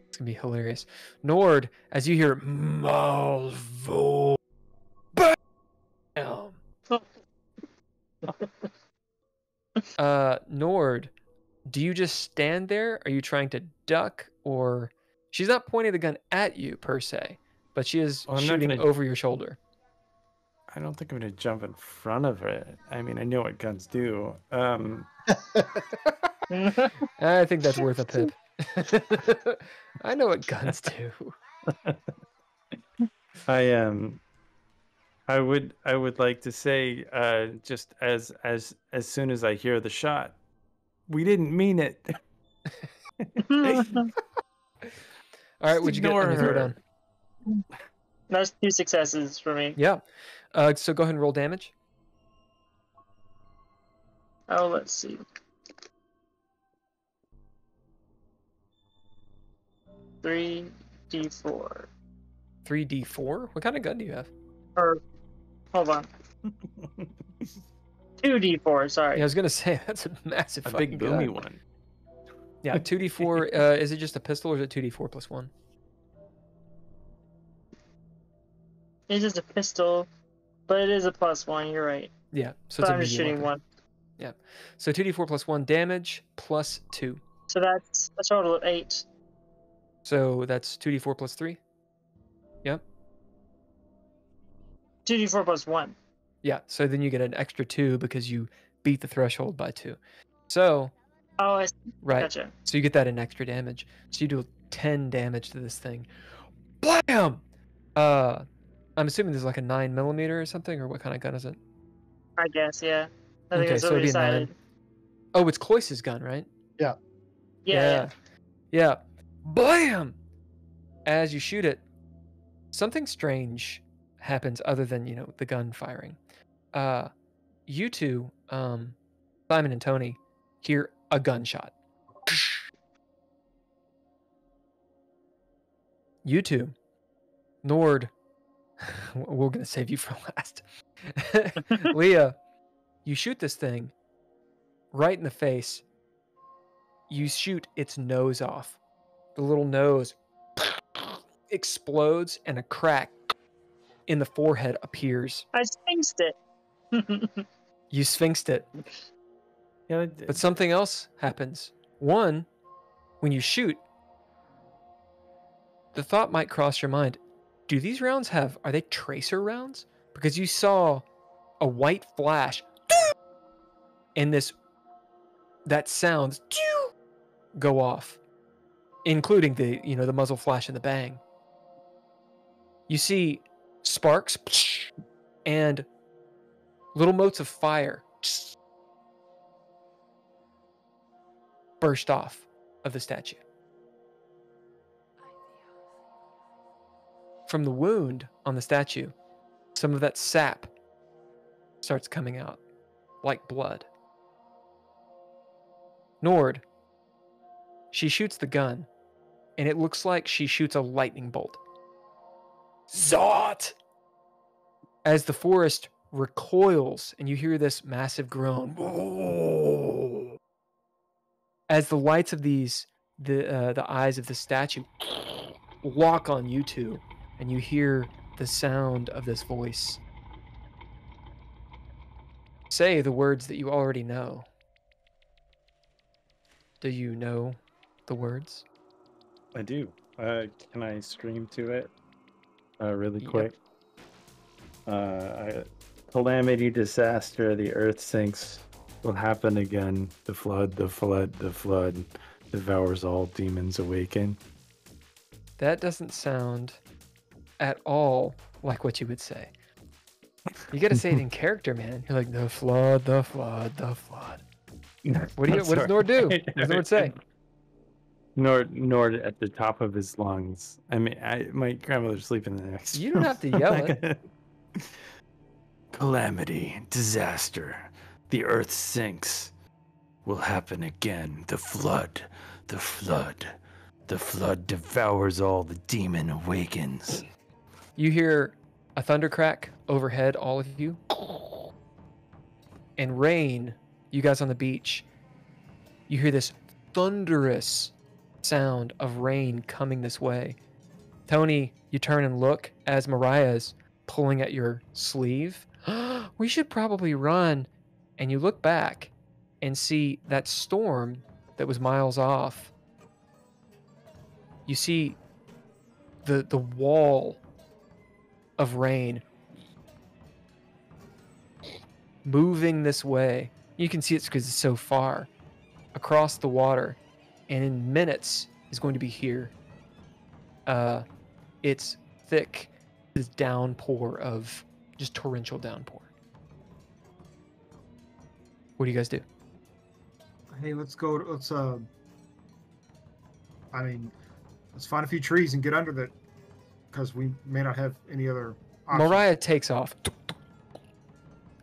it's gonna be hilarious. Nord, as you hear Malvo, bam. Nord, do you just stand there? Are you trying to duck, or she's not pointing the gun at you per se, but she is shooting over your shoulder? I don't think I'm gonna jump in front of it. I mean, I know what guns do. I think that's worth a pip. I know what guns do. I would like to say, just as soon as I hear the shot, we didn't mean it. All right, would you get on your throw down? That's 2 successes for me. Yeah. So go ahead and roll damage. Oh, let's see. 3d4. 3d4? What kind of gun do you have? Or, hold on. 2d4, sorry. Yeah, I was gonna say that's a massive A fucking big boomy gun. one. Yeah, 2d4. Is it just a pistol or is it 2d4 plus 1? It's just a pistol, but it is a +1. You're right. Yeah, so But it's a I'm just medium shooting weapon. 1. Yeah, so 2d4 plus 1 damage plus 2. So that's a total of 8. So that's 2d4 plus 3. Yep. 2d4 plus 1. Yeah, so then you get an extra 2 because you beat the threshold by 2. So Oh, I see. right. Gotcha. So you get that in extra damage. So you do 10 damage to this thing. Blam! I'm assuming there's like a 9mm or something, or what kind of gun is it? I guess, yeah. I think Okay, that's so what it'd we be a 9. decided. Oh, it's Cloyce's gun, right? Yeah. Yeah. Blam! As you shoot it, something strange happens other than, the gun firing. You two, Simon and Toni, hear a gunshot. You two, Nord, we're going to save you for last. Leah, you shoot this thing right in the face. You shoot its nose off. The little nose explodes and a crack in the forehead appears. I sphinxed it. You sphinxed it. Yeah, But something else happens. One, when you shoot, the thought might cross your mind, do these rounds are they tracer rounds? Because you saw a white flash and that sound go off, including the muzzle flash and the bang. You see sparks and little motes of fire burst off of the statue. From the wound on the statue, some of that sap starts coming out like blood. Nord, she shoots the gun, and it looks like she shoots a lightning bolt. Zot! As the forest recoils, and you hear this massive groan. as the lights of the eyes of the statue lock on you two, and you hear the sound of this voice say the words that you already know. Do you know the words? I do. Can I stream to it really Yep. quick? Calamity, disaster, the earth sinks, will happen again. The flood, the flood, the flood devours all, demons awaken. That doesn't sound at all like what you would say. You got to say it in character, man. You're like, the flood, the flood, the flood. What does Nord do? What does Nord say? Nord at the top of his lungs. I mean, my grandmother's sleeping in the next You don't have to yell it. Calamity, disaster, the earth sinks, will happen again. The flood, the flood, the flood devours all, the demon awakens. You hear a thunder crack overhead, all of you. And rain, you guys on the beach, you hear this thunderous sound of rain coming this way. Toni, you turn and look as Mariah's pulling at your sleeve. We should probably run. And you look back and see that storm that was miles off. You see the wall of rain moving this way. You can see it's because it's so far across the water, and in minutes is going to be here. It's thick, this downpour of just torrential downpour. What do you guys do? Hey, let's go. Let's find a few trees and get under that, because we may not have any other options. Mariah takes off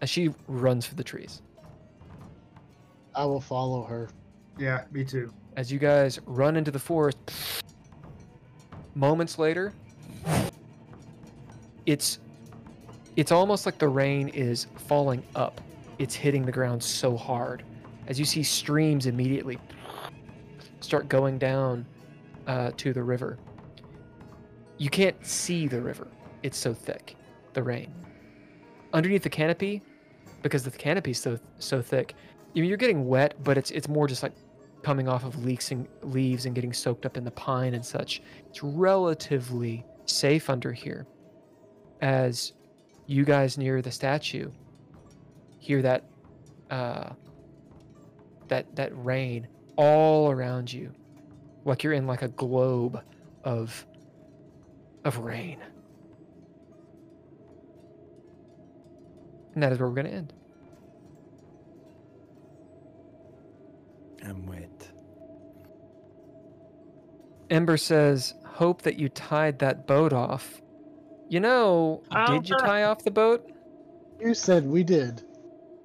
as she runs for the trees. I will follow her. Yeah, me too. As you guys run into the forest, moments later, it's almost like the rain is falling up. It's hitting the ground so hard. As you see streams immediately start going down to the river. You can't see the river. It's so thick, the rain. Underneath the canopy, because the canopy's so thick, you're getting wet, but it's more just like coming off of leaves and getting soaked up in the pine and such. It's relatively safe under here. As you guys near the statue hear that that rain all around you, like you're in like a globe of rain. And that is where we're going to end. I'm wet. Ember says, hope that you tied that boat off. You know, did you tie off the boat? You said we did.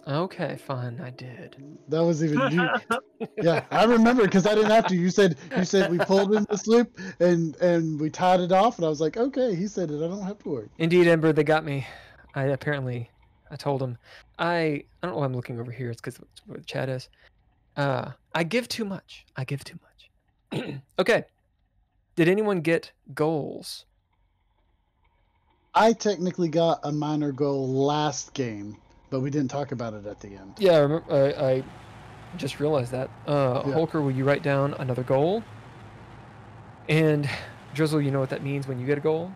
Okay, fine, I did. That was even you. Yeah, I remember because I didn't have to. You said we pulled in the sloop and we tied it off, and I was like, okay. He said it. I don't have to worry. Indeed, Ember, they got me. I told him. I don't know why I'm looking over here. It's because where the chat is. I give too much. Okay. Did anyone get goals? I technically got a minor goal last game, but we didn't talk about it at the end. Yeah, I just realized that. Holker, will you write down another goal? And Drizzle, you know what that means when you get a goal?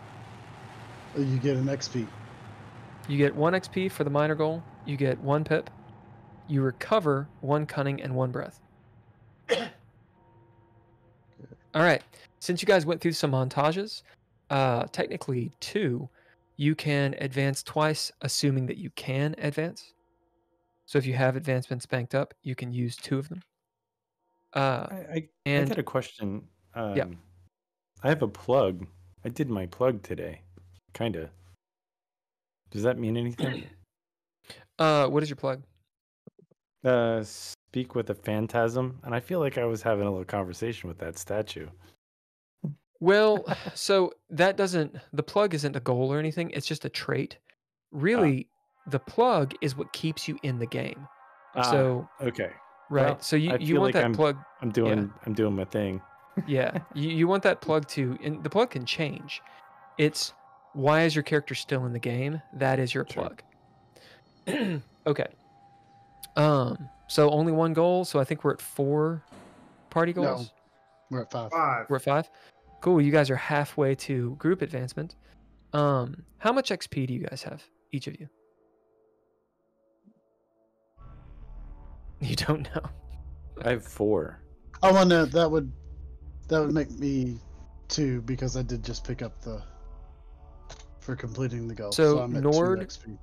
You get an XP. You get 1 XP for the minor goal. You get 1 pip. You recover 1 cunning and 1 breath. All right. Since you guys went through some montages, technically 2, you can advance twice, assuming that you can advance. So if you have advancements banked up, you can use 2 of them. I got a question. Yeah. I have a plug. I did my plug today. Kind of. Does that mean anything? What is your plug? Speak with a phantasm. And I feel like I was having a little conversation with that statue. Well, so the plug isn't a goal or anything. It's just a trait. Really, the plug is what keeps you in the game. So okay. Right. Well, So I you feel want like that plug. I'm doing my thing. Yeah. You want that plug to, and the plug can change. It's why is your character still in the game? That is your Sure. plug. Okay. So only one goal. So I think we're at 4 party No. goals. We're at 5. 5. We're at 5. Cool. You guys are halfway to group advancement. How much XP do you guys have, each of you? You don't know. I have 4. Oh, well, no, that would make me 2 because I did just pick up for completing the goal. So, I'm at Nord- 2 XP.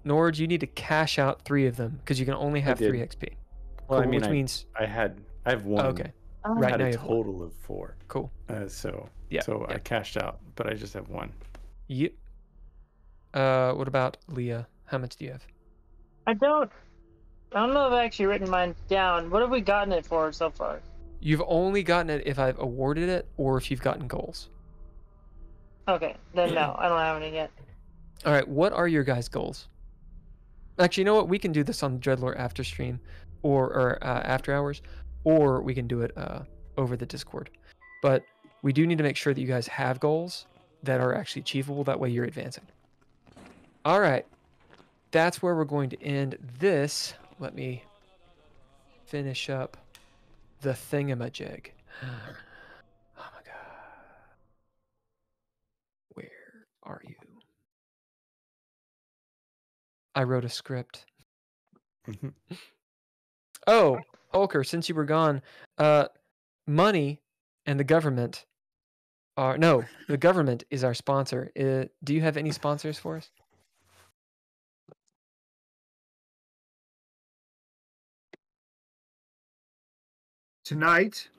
Nord, you need to cash out 3 of them because you can only have 3 did. XP. Well, I Cool, mean, which means I have one. oh, okay. I Right had now a you have 1. total of 4. Cool. So Yeah. I cashed out, but I just have 1. Yep. What about Leah? How much do you have? I don't know if I've actually written mine down. What have we gotten it for so far? You've only gotten it if I've awarded it or if you've gotten goals. Okay, then no, I don't have any yet. All right. What are your guys' goals? Actually, you know what? We can do this on DreadLore after stream, or after hours, or we can do it over the Discord. But we do need to make sure that you guys have goals that are actually achievable. That way, you're advancing. All right. That's where we're going to end this. Let me finish up the thingamajig. Oh my god. Where are you? I wrote a script. Oh, Holker, since you were gone, money and the government are the government is our sponsor. Do you have any sponsors for us? Tonight,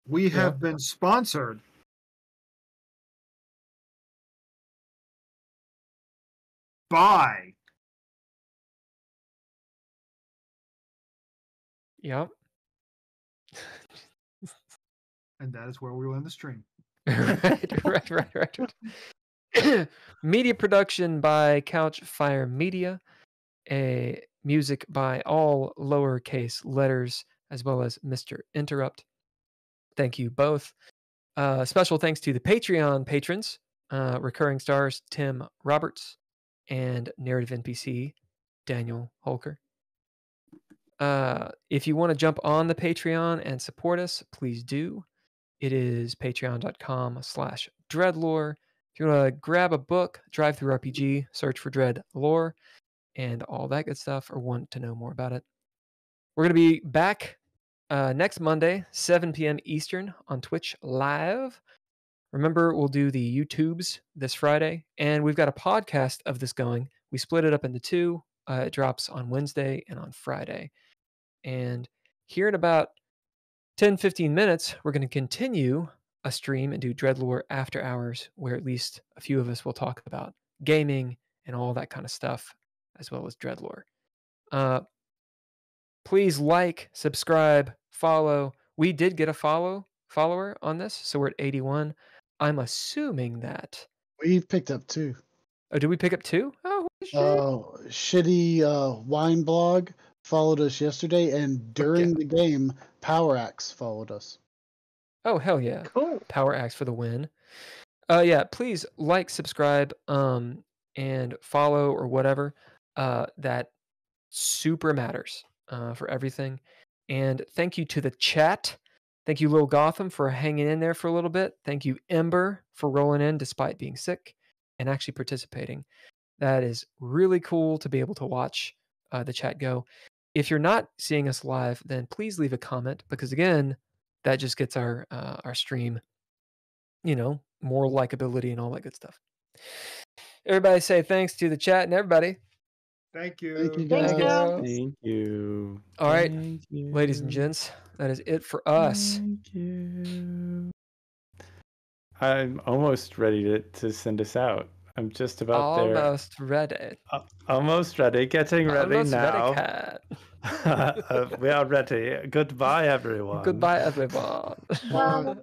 we have been sponsored by Yep. and that is where we will end the stream. right. Media production by Couchfire Media. Music by all lowercase letters, as well as Mr. Interrupt. Thank you both. Special thanks to the Patreon patrons, recurring stars Tim Roberts and narrative NPC Daniel Holker. If you want to jump on the Patreon and support us, please do. It is patreon.com/DreadLore. If you want to grab a book, Drive Through RPG, search for DreadLore and all that good stuff, or want to know more about it. We're going to be back next Monday, 7 p.m. Eastern on Twitch Live. Remember, we'll do the YouTubes this Friday, and we've got a podcast of this going. We split it up into 2. It drops on Wednesday and on Friday. And here in about 10-15 minutes, we're going to continue a stream and do DreadLore After Hours, where at least a few of us will talk about gaming and all that kind of stuff, as well as DreadLore. Please like, subscribe, follow. We did get a follower on this, so we're at 81. I'm assuming that. We've picked up 2. Oh, did we pick up 2? Oh, Shitty wine blog followed us yesterday, and during the game, Power Axe followed us. Oh, hell yeah. Cool. Power Axe for the win. Yeah, please like, subscribe, and follow or whatever. That super matters for everything. And thank you to the chat. Thank you, Lil Gotham, for hanging in there for a little bit. Thank you, Ember, for rolling in despite being sick and actually participating. That is really cool to be able to watch the chat go. If you're not seeing us live, then please leave a comment, because again, that just gets our stream, more likability and all that good stuff. Everybody say thanks to the chat and everybody. Thank you. Thank you, Thanks, guys. guys. Thank you. All right, Thank you. ladies and gents, that is it for us. Thank you. I'm almost ready to send us out. I'm just about there. Almost ready. Almost ready. Getting ready Almost now. ready, cat. We are ready. Goodbye, everyone. Goodbye, everyone. Bye.